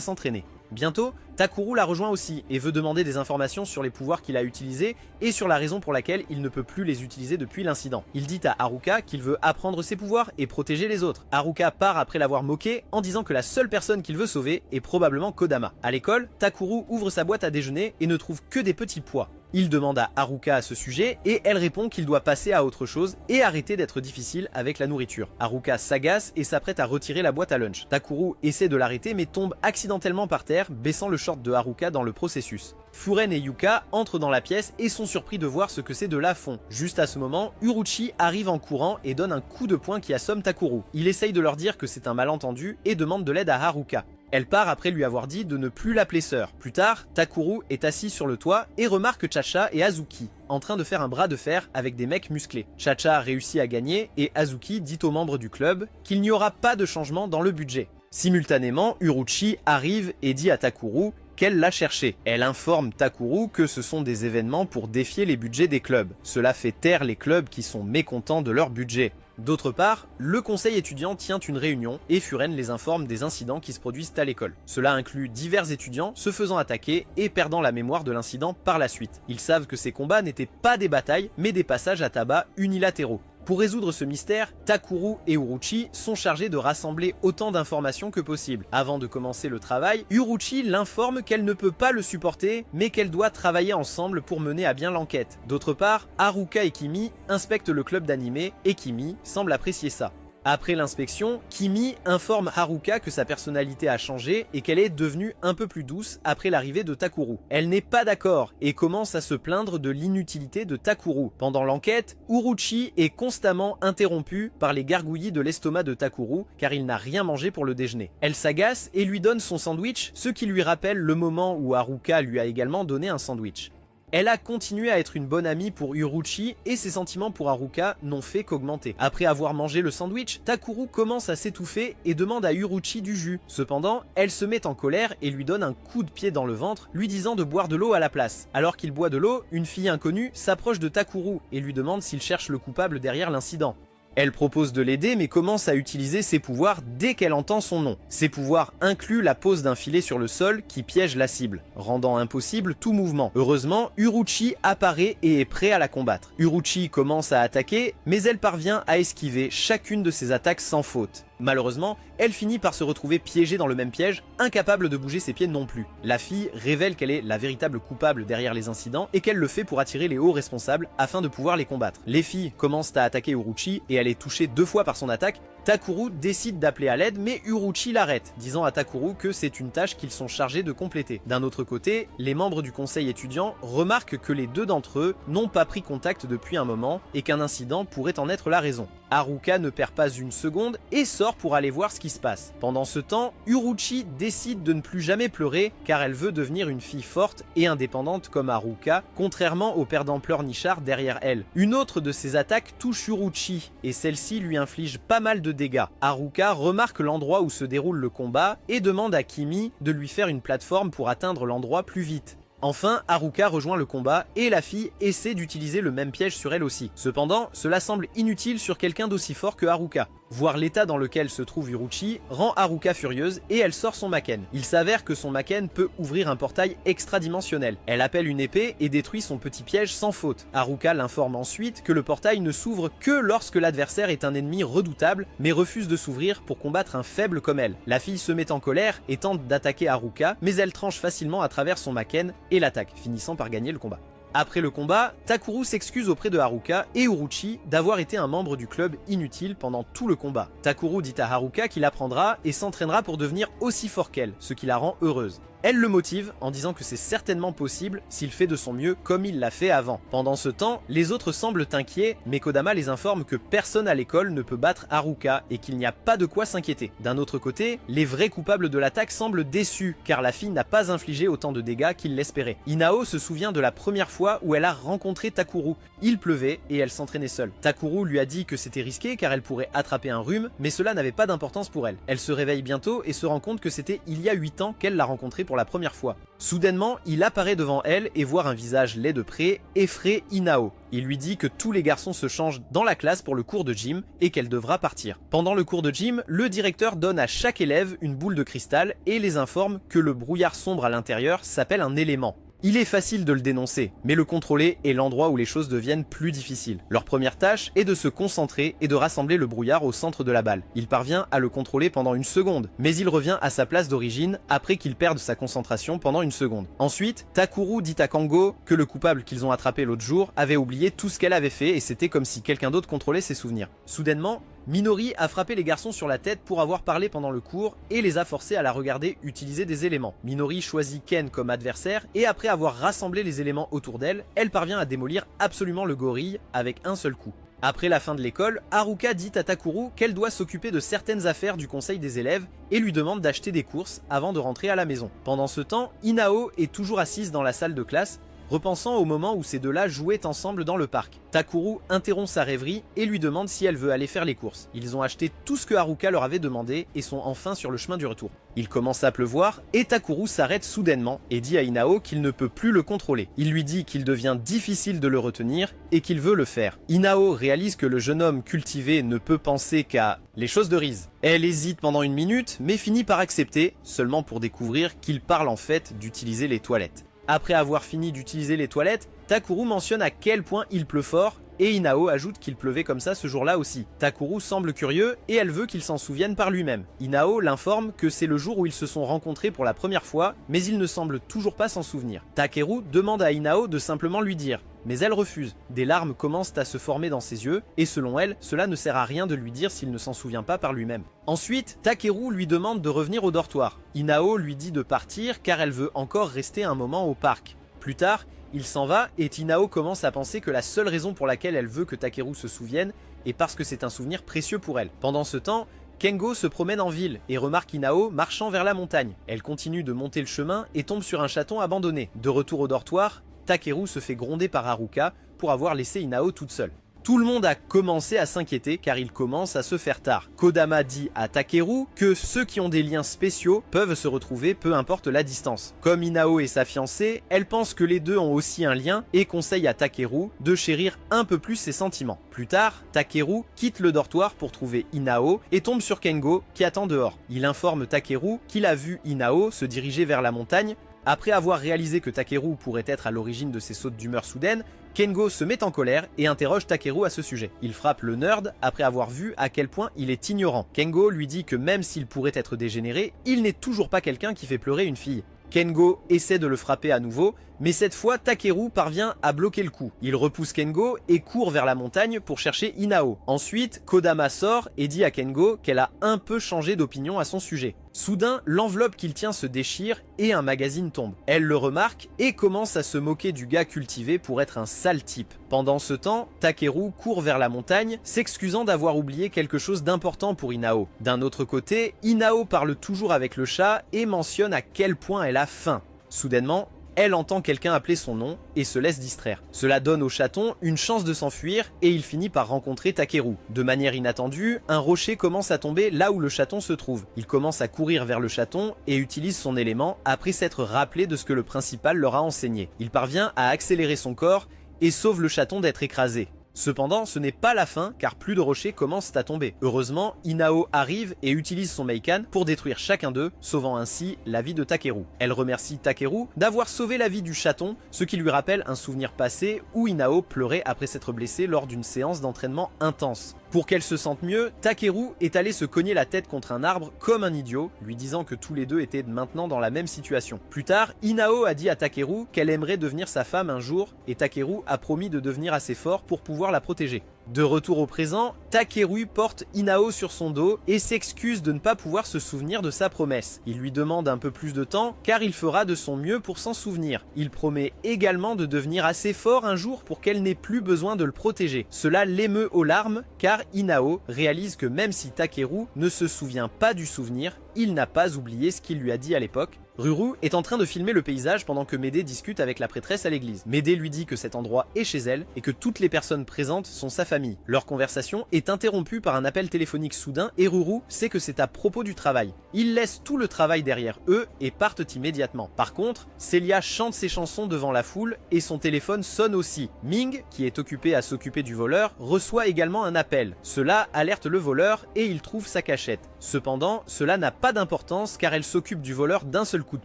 s'entraîner. Bientôt, Takeru la rejoint aussi et veut demander des informations sur les pouvoirs qu'il a utilisés et sur la raison pour laquelle il ne peut plus les utiliser depuis l'incident. Il dit à Haruka qu'il veut apprendre ses pouvoirs et protéger les autres. Haruka part après l'avoir moqué en disant que la seule personne qu'il veut sauver est probablement Kodama. À l'école, Takeru ouvre sa boîte à déjeuner et ne trouve que des petits pois. Il demande à Haruka à ce sujet et elle répond qu'il doit passer à autre chose et arrêter d'être difficile avec la nourriture. Haruka s'agace et s'apprête à retirer la boîte à lunch. Takeru essaie de l'arrêter mais tombe accidentellement par terre, baissant le short de Haruka dans le processus. Furen et Yuka entrent dans la pièce et sont surpris de voir ce que ces deux-là font. Juste à ce moment, Uruchi arrive en courant et donne un coup de poing qui assomme Takeru. Il essaye de leur dire que c'est un malentendu et demande de l'aide à Haruka. Elle part après lui avoir dit de ne plus l'appeler sœur. Plus tard, Takeru est assis sur le toit et remarque Chacha et Azuki en train de faire un bras de fer avec des mecs musclés. Chacha réussit à gagner et Azuki dit aux membres du club qu'il n'y aura pas de changement dans le budget. Simultanément, Uruchi arrive et dit à Takeru qu'elle l'a cherché. Elle informe Takeru que ce sont des événements pour défier les budgets des clubs. Cela fait taire les clubs qui sont mécontents de leur budget. D'autre part, le conseil étudiant tient une réunion et Furen les informe des incidents qui se produisent à l'école. Cela inclut divers étudiants se faisant attaquer et perdant la mémoire de l'incident par la suite. Ils savent que ces combats n'étaient pas des batailles mais des passages à tabac unilatéraux. Pour résoudre ce mystère, Takeru et Uruchi sont chargés de rassembler autant d'informations que possible. Avant de commencer le travail, Uruchi l'informe qu'elle ne peut pas le supporter, mais qu'elle doit travailler ensemble pour mener à bien l'enquête. D'autre part, Haruka et Kimi inspectent le club d'anime et Kimi semble apprécier ça. Après l'inspection, Kimi informe Haruka que sa personnalité a changé et qu'elle est devenue un peu plus douce après l'arrivée de Takeru. Elle n'est pas d'accord et commence à se plaindre de l'inutilité de Takeru. Pendant l'enquête, Uruchi est constamment interrompu par les gargouillis de l'estomac de Takeru car il n'a rien mangé pour le déjeuner. Elle s'agace et lui donne son sandwich, ce qui lui rappelle le moment où Haruka lui a également donné un sandwich. Elle a continué à être une bonne amie pour Uruchi et ses sentiments pour Haruka n'ont fait qu'augmenter. Après avoir mangé le sandwich, Takeru commence à s'étouffer et demande à Uruchi du jus. Cependant, elle se met en colère et lui donne un coup de pied dans le ventre, lui disant de boire de l'eau à la place. Alors qu'il boit de l'eau, une fille inconnue s'approche de Takeru et lui demande s'il cherche le coupable derrière l'incident. Elle propose de l'aider mais commence à utiliser ses pouvoirs dès qu'elle entend son nom. Ses pouvoirs incluent la pose d'un filet sur le sol qui piège la cible, rendant impossible tout mouvement. Heureusement, Uruchi apparaît et est prêt à la combattre. Uruchi commence à attaquer, mais elle parvient à esquiver chacune de ses attaques sans faute. Malheureusement, elle finit par se retrouver piégée dans le même piège, incapable de bouger ses pieds non plus. La fille révèle qu'elle est la véritable coupable derrière les incidents et qu'elle le fait pour attirer les hauts responsables afin de pouvoir les combattre. Les filles commencent à attaquer Uruchi et elle est touchée 2 fois par son attaque. Takeru décide d'appeler à l'aide mais Uruchi l'arrête, disant à Takeru que c'est une tâche qu'ils sont chargés de compléter. D'un autre côté, les membres du conseil étudiant remarquent que les deux d'entre eux n'ont pas pris contact depuis un moment et qu'un incident pourrait en être la raison. Haruka ne perd pas une seconde et sort pour aller voir ce qui se passe. Pendant ce temps, Uruchi décide de ne plus jamais pleurer car elle veut devenir une fille forte et indépendante comme Haruka, contrairement au perdant pleurnichard derrière elle. Une autre de ses attaques touche Uruchi et celle-ci lui inflige pas mal de dégâts. Haruka remarque l'endroit où se déroule le combat et demande à Kimi de lui faire une plateforme pour atteindre l'endroit plus vite. Enfin, Haruka rejoint le combat et la fille essaie d'utiliser le même piège sur elle aussi. Cependant, cela semble inutile sur quelqu'un d'aussi fort que Haruka. Voir l'état dans lequel se trouve Uruchi rend Haruka furieuse et elle sort son Maken. Il s'avère que son Maken peut ouvrir un portail extradimensionnel. Elle appelle une épée et détruit son petit piège sans faute. Haruka l'informe ensuite que le portail ne s'ouvre que lorsque l'adversaire est un ennemi redoutable mais refuse de s'ouvrir pour combattre un faible comme elle. La fille se met en colère et tente d'attaquer Haruka mais elle tranche facilement à travers son Maken et l'attaque, finissant par gagner le combat. Après le combat, Takeru s'excuse auprès de Haruka et Uruchi d'avoir été un membre du club inutile pendant tout le combat. Takeru dit à Haruka qu'il apprendra et s'entraînera pour devenir aussi fort qu'elle, ce qui la rend heureuse. Elle le motive en disant que c'est certainement possible s'il fait de son mieux comme il l'a fait avant. Pendant ce temps, les autres semblent inquiets, mais Kodama les informe que personne à l'école ne peut battre Haruka et qu'il n'y a pas de quoi s'inquiéter. D'un autre côté, les vrais coupables de l'attaque semblent déçus car la fille n'a pas infligé autant de dégâts qu'ils l'espéraient. Inao se souvient de la première fois où elle a rencontré Takuru. Il pleuvait et elle s'entraînait seule. Takuru lui a dit que c'était risqué car elle pourrait attraper un rhume, mais cela n'avait pas d'importance pour elle. Elle se réveille bientôt et se rend compte que c'était il y a 8 ans qu'elle l'a rencontré pour la première fois. Soudainement, il apparaît devant elle et voir un visage laid de près effraie Inao. Il lui dit que tous les garçons se changent dans la classe pour le cours de gym et qu'elle devra partir. Pendant le cours de gym, le directeur donne à chaque élève une boule de cristal et les informe que le brouillard sombre à l'intérieur s'appelle un élément. Il est facile de le dénoncer, mais le contrôler est l'endroit où les choses deviennent plus difficiles. Leur première tâche est de se concentrer et de rassembler le brouillard au centre de la balle. Il parvient à le contrôler pendant une seconde, mais il revient à sa place d'origine après qu'il perde sa concentration pendant une seconde. Ensuite, Takuru dit à Kango que le coupable qu'ils ont attrapé l'autre jour avait oublié tout ce qu'elle avait fait et c'était comme si quelqu'un d'autre contrôlait ses souvenirs. Soudainement, Minori a frappé les garçons sur la tête pour avoir parlé pendant le cours et les a forcés à la regarder utiliser des éléments. Minori choisit Ken comme adversaire et après avoir rassemblé les éléments autour d'elle, elle parvient à démolir absolument le gorille avec un seul coup. Après la fin de l'école, Haruka dit à Takuru qu'elle doit s'occuper de certaines affaires du conseil des élèves et lui demande d'acheter des courses avant de rentrer à la maison. Pendant ce temps, Inao est toujours assise dans la salle de classe, repensant au moment où ces deux-là jouaient ensemble dans le parc. Takuru interrompt sa rêverie et lui demande si elle veut aller faire les courses. Ils ont acheté tout ce que Haruka leur avait demandé et sont enfin sur le chemin du retour. Il commence à pleuvoir et Takuru s'arrête soudainement et dit à Inao qu'il ne peut plus le contrôler. Il lui dit qu'il devient difficile de le retenir et qu'il veut le faire. Inao réalise que le jeune homme cultivé ne peut penser qu'à les choses de Riz. Elle hésite pendant une minute mais finit par accepter, seulement pour découvrir qu'il parle en fait d'utiliser les toilettes. Après avoir fini d'utiliser les toilettes, Takuru mentionne à quel point il pleut fort et Inao ajoute qu'il pleuvait comme ça ce jour-là aussi. Takuru semble curieux et elle veut qu'il s'en souvienne par lui-même. Inao l'informe que c'est le jour où ils se sont rencontrés pour la première fois, mais il ne semble toujours pas s'en souvenir. Takeru demande à Inao de simplement lui dire, mais elle refuse. Des larmes commencent à se former dans ses yeux et selon elle, cela ne sert à rien de lui dire s'il ne s'en souvient pas par lui-même. Ensuite, Takeru lui demande de revenir au dortoir. Inao lui dit de partir car elle veut encore rester un moment au parc. Plus tard, il s'en va et Inao commence à penser que la seule raison pour laquelle elle veut que Takeru se souvienne est parce que c'est un souvenir précieux pour elle. Pendant ce temps, Kengo se promène en ville et remarque Inao marchant vers la montagne. Elle continue de monter le chemin et tombe sur un chaton abandonné. De retour au dortoir, Takeru se fait gronder par Haruka pour avoir laissé Inao toute seule. Tout le monde a commencé à s'inquiéter car il commence à se faire tard. Kodama dit à Takeru que ceux qui ont des liens spéciaux peuvent se retrouver peu importe la distance. Comme Inao est sa fiancée, elle pense que les deux ont aussi un lien et conseille à Takeru de chérir un peu plus ses sentiments. Plus tard, Takeru quitte le dortoir pour trouver Inao et tombe sur Kengo qui attend dehors. Il informe Takeru qu'il a vu Inao se diriger vers la montagne. Après avoir réalisé que Takeru pourrait être à l'origine de ces sautes d'humeur soudaines, Kengo se met en colère et interroge Takeru à ce sujet. Il frappe le nerd après avoir vu à quel point il est ignorant. Kengo lui dit que même s'il pourrait être dégénéré, il n'est toujours pas quelqu'un qui fait pleurer une fille. Kengo essaie de le frapper à nouveau, mais cette fois Takeru parvient à bloquer le coup. Il repousse Kengo et court vers la montagne pour chercher Inao. Ensuite, Kodama sort et dit à Kengo qu'elle a un peu changé d'opinion à son sujet. Soudain, l'enveloppe qu'il tient se déchire et un magazine tombe. Elle le remarque et commence à se moquer du gars cultivé pour être un sale type. Pendant ce temps, Takeru court vers la montagne, s'excusant d'avoir oublié quelque chose d'important pour Inao. D'un autre côté, Inao parle toujours avec le chat et mentionne à quel point elle a faim. Soudainement, elle entend quelqu'un appeler son nom et se laisse distraire. Cela donne au chaton une chance de s'enfuir et il finit par rencontrer Takeru. De manière inattendue, un rocher commence à tomber là où le chaton se trouve. Il commence à courir vers le chaton et utilise son élément après s'être rappelé de ce que le principal leur a enseigné. Il parvient à accélérer son corps et sauve le chaton d'être écrasé. Cependant, ce n'est pas la fin car plus de rochers commencent à tomber. Heureusement, Inao arrive et utilise son Meikan pour détruire chacun d'eux, sauvant ainsi la vie de Takeru. Elle remercie Takeru d'avoir sauvé la vie du chaton, ce qui lui rappelle un souvenir passé où Inao pleurait après s'être blessée lors d'une séance d'entraînement intense. Pour qu'elle se sente mieux, Takeru est allé se cogner la tête contre un arbre comme un idiot, lui disant que tous les deux étaient maintenant dans la même situation. Plus tard, Inao a dit à Takeru qu'elle aimerait devenir sa femme un jour et Takeru a promis de devenir assez fort pour pouvoir la protéger. De retour au présent, Takeru porte Inao sur son dos et s'excuse de ne pas pouvoir se souvenir de sa promesse. Il lui demande un peu plus de temps car il fera de son mieux pour s'en souvenir. Il promet également de devenir assez fort un jour pour qu'elle n'ait plus besoin de le protéger. Cela l'émeut aux larmes car Inao réalise que même si Takeru ne se souvient pas du souvenir, il n'a pas oublié ce qu'il lui a dit à l'époque. Ruru est en train de filmer le paysage pendant que Médée discute avec la prêtresse à l'église. Médée lui dit que cet endroit est chez elle et que toutes les personnes présentes sont sa famille. Leur conversation est interrompue par un appel téléphonique soudain et Ruru sait que c'est à propos du travail. Ils laissent tout le travail derrière eux et partent immédiatement. Par contre, Celia chante ses chansons devant la foule et son téléphone sonne aussi. Ming, qui est occupé à s'occuper du voleur, reçoit également un appel. Cela alerte le voleur et il trouve sa cachette. Cependant, cela n'a pas d'importance car elle s'occupe du voleur d'un seul coup de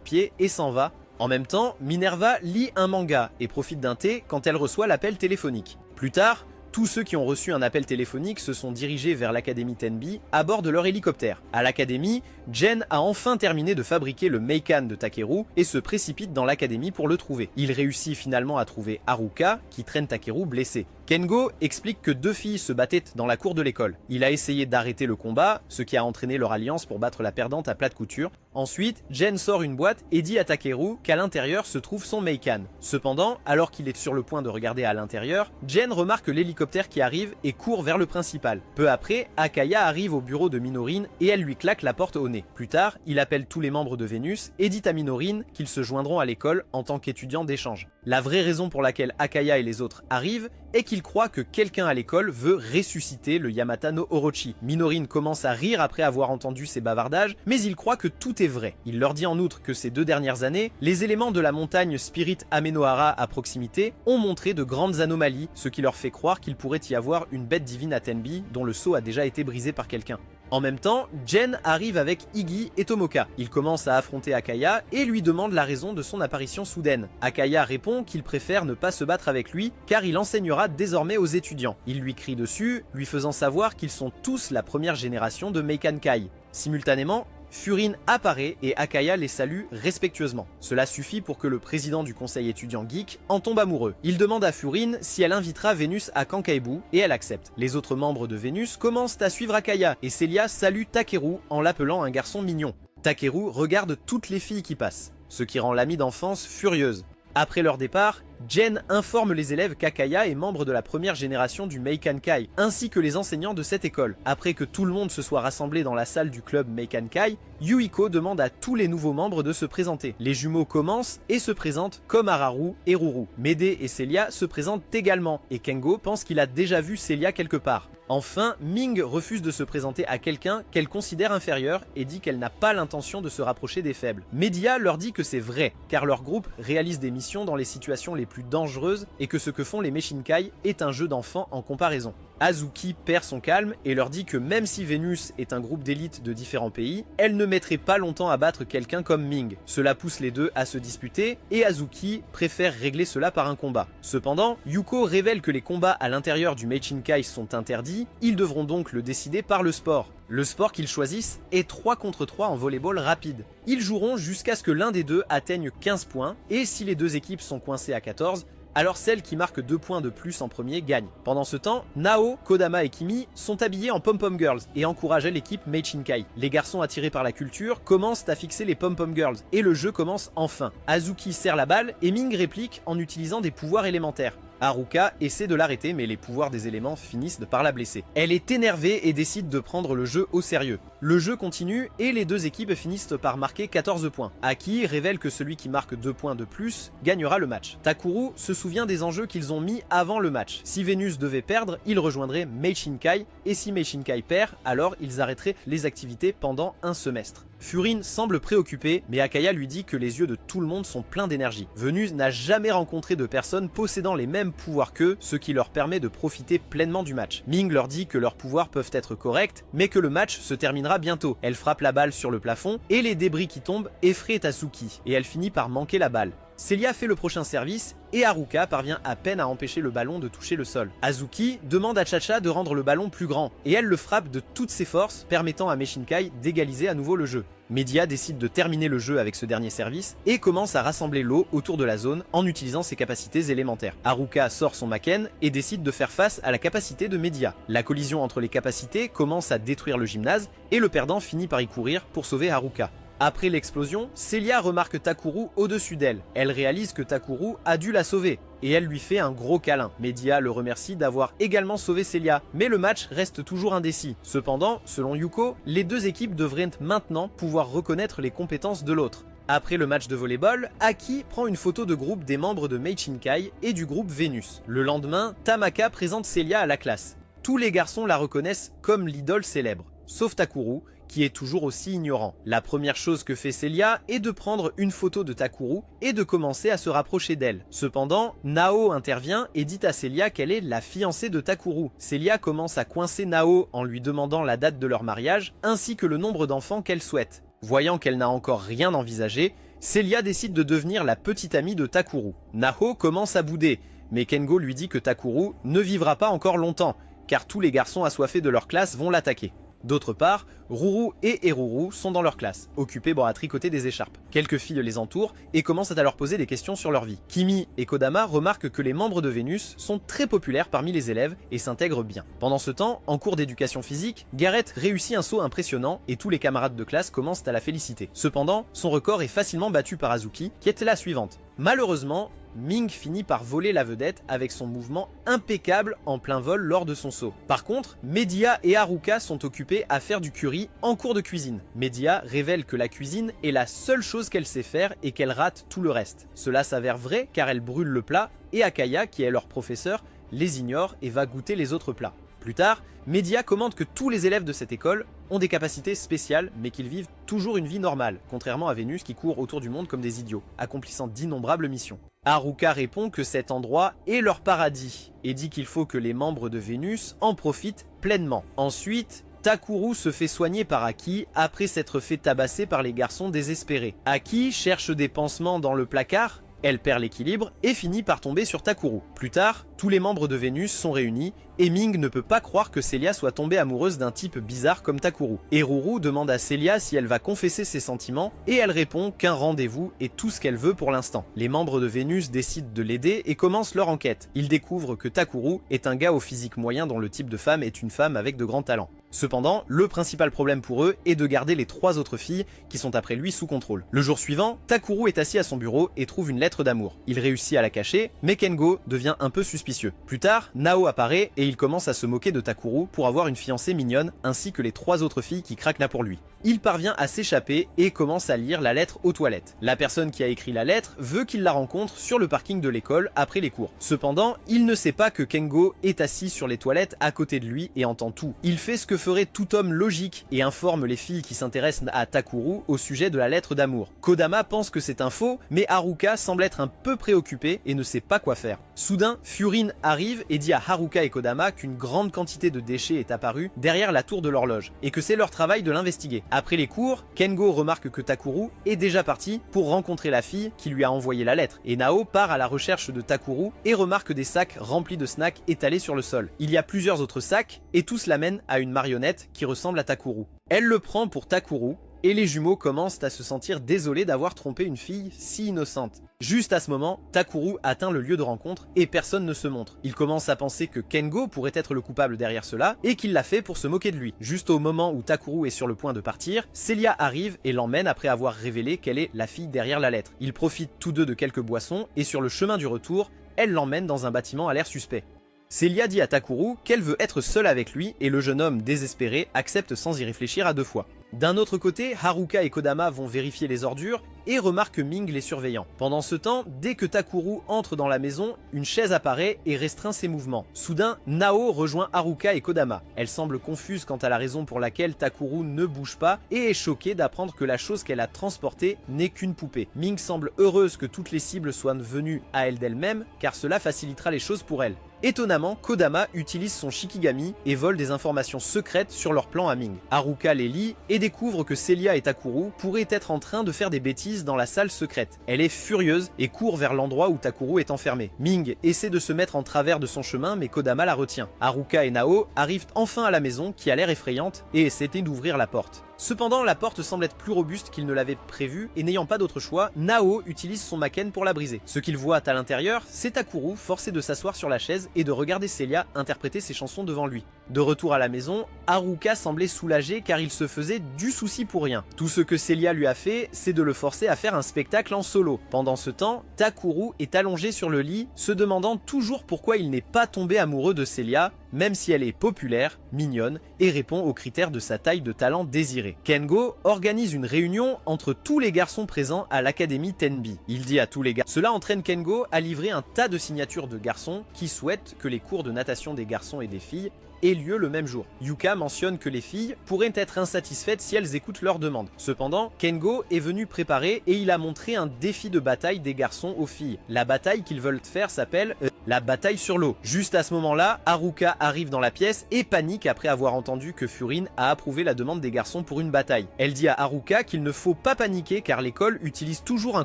pied et s'en va. En même temps, Minerva lit un manga et profite d'un thé quand elle reçoit l'appel téléphonique. Plus tard, tous ceux qui ont reçu un appel téléphonique se sont dirigés vers l'Académie Tenbi à bord de leur hélicoptère. À l'Académie, Gen a enfin terminé de fabriquer le Meikan de Takeru et se précipite dans l'Académie pour le trouver. Il réussit finalement à trouver Haruka qui traîne Takeru blessé. Kengo explique que deux filles se battaient dans la cour de l'école. Il a essayé d'arrêter le combat, ce qui a entraîné leur alliance pour battre la perdante à plat de couture. Ensuite, Gen sort une boîte et dit à Takeru qu'à l'intérieur se trouve son Meikan. Cependant, alors qu'il est sur le point de regarder à l'intérieur, Gen remarque l'hélicoptère qui arrive et court vers le principal. Peu après, Akaya arrive au bureau de Minorine et elle lui claque la porte au nez. Plus tard, il appelle tous les membres de Vénus et dit à Minorine qu'ils se joindront à l'école en tant qu'étudiants d'échange. La vraie raison pour laquelle Akaya et les autres arrivent est qu'il croit que quelqu'un à l'école veut ressusciter le Yamata no Orochi. Minorine commence à rire après avoir entendu ces bavardages, mais il croit que tout est vrai. Il leur dit en outre que ces 2 dernières années, les éléments de la montagne Spirit Amenohara à proximité ont montré de grandes anomalies, ce qui leur fait croire qu'il pourrait y avoir une bête divine à Tenbi dont le sceau a déjà été brisé par quelqu'un. En même temps, Gen arrive avec Iggy et Tomoka. Il commence à affronter Akaya et lui demande la raison de son apparition soudaine. Akaya répond qu'il préfère ne pas se battre avec lui car il enseignera désormais aux étudiants. Il lui crie dessus, lui faisant savoir qu'ils sont tous la première génération de Meikan Kai. Simultanément, Furin apparaît et Akaya les salue respectueusement. Cela suffit pour que le président du conseil étudiant geek en tombe amoureux. Il demande à Furin si elle invitera Vénus à Kankaibu et elle accepte. Les autres membres de Vénus commencent à suivre Akaya et Celia salue Takeru en l'appelant un garçon mignon. Takeru regarde toutes les filles qui passent, ce qui rend l'amie d'enfance furieuse. Après leur départ, Gen informe les élèves qu'Akaya est membre de la première génération du Meikan Kai, ainsi que les enseignants de cette école. Après que tout le monde se soit rassemblé dans la salle du club Meikan Kai, Yuiko demande à tous les nouveaux membres de se présenter. Les jumeaux commencent et se présentent comme Araru et Ruru. Médée et Celia se présentent également, et Kengo pense qu'il a déjà vu Celia quelque part. Enfin, Ming refuse de se présenter à quelqu'un qu'elle considère inférieur et dit qu'elle n'a pas l'intention de se rapprocher des faibles. Media leur dit que c'est vrai, car leur groupe réalise des missions dans les situations les plus dangereuses et que ce que font les Meishinkai est un jeu d'enfant en comparaison. Azuki perd son calme et leur dit que même si Vénus est un groupe d'élite de différents pays, elle ne mettrait pas longtemps à battre quelqu'un comme Ming. Cela pousse les deux à se disputer et Azuki préfère régler cela par un combat. Cependant, Yuko révèle que les combats à l'intérieur du Meishinkai sont interdits, ils devront donc le décider par le sport. Le sport qu'ils choisissent est 3 contre 3 en volleyball rapide. Ils joueront jusqu'à ce que l'un des deux atteigne 15 points et si les deux équipes sont coincées à 14, alors celle qui marque 2 points de plus en premier gagne. Pendant ce temps, Nao, Kodama et Kimi sont habillés en pom-pom girls et encouragent l'équipe Meishinkai. Les garçons attirés par la culture commencent à fixer les pom-pom girls et le jeu commence enfin. Azuki serre la balle et Ming réplique en utilisant des pouvoirs élémentaires. Haruka essaie de l'arrêter mais les pouvoirs des éléments finissent par la blesser. Elle est énervée et décide de prendre le jeu au sérieux. Le jeu continue et les deux équipes finissent par marquer 14 points. Aki révèle que celui qui marque 2 points de plus gagnera le match. Takuru se souvient des enjeux qu'ils ont mis avant le match. Si Vénus devait perdre, ils rejoindraient Meishinkai et si Meishinkai perd, alors ils arrêteraient les activités pendant un semestre. Furin semble préoccupé, mais Akaya lui dit que les yeux de tout le monde sont pleins d'énergie. Vénus n'a jamais rencontré de personne possédant les mêmes pouvoirs qu'eux, ce qui leur permet de profiter pleinement du match. Ming leur dit que leurs pouvoirs peuvent être corrects, mais que le match se terminera bientôt. Elle frappe la balle sur le plafond, et les débris qui tombent effraient Tatsuki, et elle finit par manquer la balle. Celia fait le prochain service et Haruka parvient à peine à empêcher le ballon de toucher le sol. Azuki demande à Chacha de rendre le ballon plus grand et elle le frappe de toutes ses forces, permettant à Meishinkai d'égaliser à nouveau le jeu. Media décide de terminer le jeu avec ce dernier service et commence à rassembler l'eau autour de la zone en utilisant ses capacités élémentaires. Haruka sort son Maken et décide de faire face à la capacité de Media. La collision entre les capacités commence à détruire le gymnase et le perdant finit par y courir pour sauver Haruka. Après l'explosion, Celia remarque Takuru au-dessus d'elle. Elle réalise que Takuru a dû la sauver et elle lui fait un gros câlin. Media le remercie d'avoir également sauvé Celia, mais le match reste toujours indécis. Cependant, selon Yuko, les deux équipes devraient maintenant pouvoir reconnaître les compétences de l'autre. Après le match de volleyball, Aki prend une photo de groupe des membres de Meishinkai et du groupe Vénus. Le lendemain, Tamaka présente Celia à la classe. Tous les garçons la reconnaissent comme l'idole célèbre, sauf Takuru, qui est toujours aussi ignorant. La première chose que fait Celia est de prendre une photo de Takuru et de commencer à se rapprocher d'elle. Cependant, Nao intervient et dit à Celia qu'elle est la fiancée de Takuru. Celia commence à coincer Nao en lui demandant la date de leur mariage ainsi que le nombre d'enfants qu'elle souhaite. Voyant qu'elle n'a encore rien envisagé, Celia décide de devenir la petite amie de Takuru. Nao commence à bouder, mais Kengo lui dit que Takuru ne vivra pas encore longtemps, car tous les garçons assoiffés de leur classe vont l'attaquer. D'autre part, Ruru et Eruru sont dans leur classe, occupés à tricoter des écharpes. Quelques filles les entourent et commencent à leur poser des questions sur leur vie. Kimi et Kodama remarquent que les membres de Vénus sont très populaires parmi les élèves et s'intègrent bien. Pendant ce temps, en cours d'éducation physique, Gareth réussit un saut impressionnant et tous les camarades de classe commencent à la féliciter. Cependant, son record est facilement battu par Azuki, qui est la suivante. Malheureusement, Ming finit par voler la vedette avec son mouvement impeccable en plein vol lors de son saut. Par contre, Media et Haruka sont occupés à faire du curry en cours de cuisine. Media révèle que la cuisine est la seule chose qu'elle sait faire et qu'elle rate tout le reste. Cela s'avère vrai car elle brûle le plat et Akaya, qui est leur professeur, les ignore et va goûter les autres plats. Plus tard, Media commente que tous les élèves de cette école ont des capacités spéciales mais qu'ils vivent toujours une vie normale, contrairement à Vénus qui court autour du monde comme des idiots, accomplissant d'innombrables missions. Haruka répond que cet endroit est leur paradis et dit qu'il faut que les membres de Vénus en profitent pleinement. Ensuite, Takuru se fait soigner par Aki après s'être fait tabasser par les garçons désespérés. Aki cherche des pansements dans le placard. Elle perd l'équilibre et finit par tomber sur Takuru. Plus tard, tous les membres de Vénus sont réunis et Ming ne peut pas croire que Celia soit tombée amoureuse d'un type bizarre comme Takuru. Eruru demande à Celia si elle va confesser ses sentiments et elle répond qu'un rendez-vous est tout ce qu'elle veut pour l'instant. Les membres de Vénus décident de l'aider et commencent leur enquête. Ils découvrent que Takuru est un gars au physique moyen dont le type de femme est une femme avec de grands talents. Cependant, le principal problème pour eux est de garder les 3 autres filles qui sont après lui sous contrôle. Le jour suivant, Takuru est assis à son bureau et trouve une lettre d'amour. Il réussit à la cacher, mais Kengo devient un peu suspicieux. Plus tard, Nao apparaît et il commence à se moquer de Takuru pour avoir une fiancée mignonne ainsi que les 3 autres filles qui craquent pour lui. Il parvient à s'échapper et commence à lire la lettre aux toilettes. La personne qui a écrit la lettre veut qu'il la rencontre sur le parking de l'école après les cours. Cependant, il ne sait pas que Kengo est assis sur les toilettes à côté de lui et entend tout. Il fait ce que ferait tout homme logique et informe les filles qui s'intéressent à Takuru au sujet de la lettre d'amour. Kodama pense que c'est un faux, mais Haruka semble être un peu préoccupée et ne sait pas quoi faire. Soudain, Furin arrive et dit à Haruka et Kodama qu'une grande quantité de déchets est apparue derrière la tour de l'horloge et que c'est leur travail de l'investiguer. Après les cours, Kengo remarque que Takuru est déjà parti pour rencontrer la fille qui lui a envoyé la lettre et Nao part à la recherche de Takuru et remarque des sacs remplis de snacks étalés sur le sol. Il y a plusieurs autres sacs et tous l'amènent à une marionnette qui ressemble à Takuru. Elle le prend pour Takuru et les jumeaux commencent à se sentir désolés d'avoir trompé une fille si innocente. Juste à ce moment, Takuru atteint le lieu de rencontre et personne ne se montre. Il commence à penser que Kengo pourrait être le coupable derrière cela et qu'il l'a fait pour se moquer de lui. Juste au moment où Takuru est sur le point de partir, Celia arrive et l'emmène après avoir révélé qu'elle est la fille derrière la lettre. Ils profitent tous deux de quelques boissons et sur le chemin du retour, elle l'emmène dans un bâtiment à l'air suspect. Celia dit à Takuru qu'elle veut être seule avec lui et le jeune homme désespéré accepte sans y réfléchir à 2 fois. D'un autre côté, Haruka et Kodama vont vérifier les ordures et remarquent Ming les surveillant. Pendant ce temps, dès que Takuru entre dans la maison, une chaise apparaît et restreint ses mouvements. Soudain, Nao rejoint Haruka et Kodama. Elle semble confuse quant à la raison pour laquelle Takuru ne bouge pas et est choquée d'apprendre que la chose qu'elle a transportée n'est qu'une poupée. Ming semble heureuse que toutes les cibles soient venues à elle d'elle-même car cela facilitera les choses pour elle. Étonnamment, Kodama utilise son Shikigami et vole des informations secrètes sur leur plan à Ming. Haruka les lit et découvre que Celia et Takuru pourraient être en train de faire des bêtises dans la salle secrète. Elle est furieuse et court vers l'endroit où Takuru est enfermé. Ming essaie de se mettre en travers de son chemin, mais Kodama la retient. Haruka et Nao arrivent enfin à la maison qui a l'air effrayante et essaient d'ouvrir la porte. Cependant, la porte semble être plus robuste qu'il ne l'avait prévu et n'ayant pas d'autre choix, Nao utilise son Maken pour la briser. Ce qu'il voit à l'intérieur, c'est Takuru forcé de s'asseoir sur la chaise et de regarder Celia interpréter ses chansons devant lui. De retour à la maison, Haruka semblait soulagé car il se faisait du souci pour rien. Tout ce que Celia lui a fait, c'est de le forcer à faire un spectacle en solo. Pendant ce temps, Takuru est allongé sur le lit, se demandant toujours pourquoi il n'est pas tombé amoureux de Celia, même si elle est populaire, mignonne et répond aux critères de sa taille de talent désiré. Kengo organise une réunion entre tous les garçons présents à l'académie Tenbi. Il dit à tous les garçons. Cela entraîne Kengo à livrer un tas de signatures de garçons qui souhaitent que les cours de natation des garçons et des filles aient lieu le même jour. Yuka mentionne que les filles pourraient être insatisfaites si elles écoutent leurs demandes. Cependant, Kengo est venu préparer et il a montré un défi de bataille des garçons aux filles. La bataille qu'ils veulent faire s'appelle la bataille sur l'eau. Juste à ce moment-là, Haruka arrive dans la pièce et panique après avoir entendu que Furin a approuvé la demande des garçons pour une bataille. Elle dit à Haruka qu'il ne faut pas paniquer car l'école utilise toujours un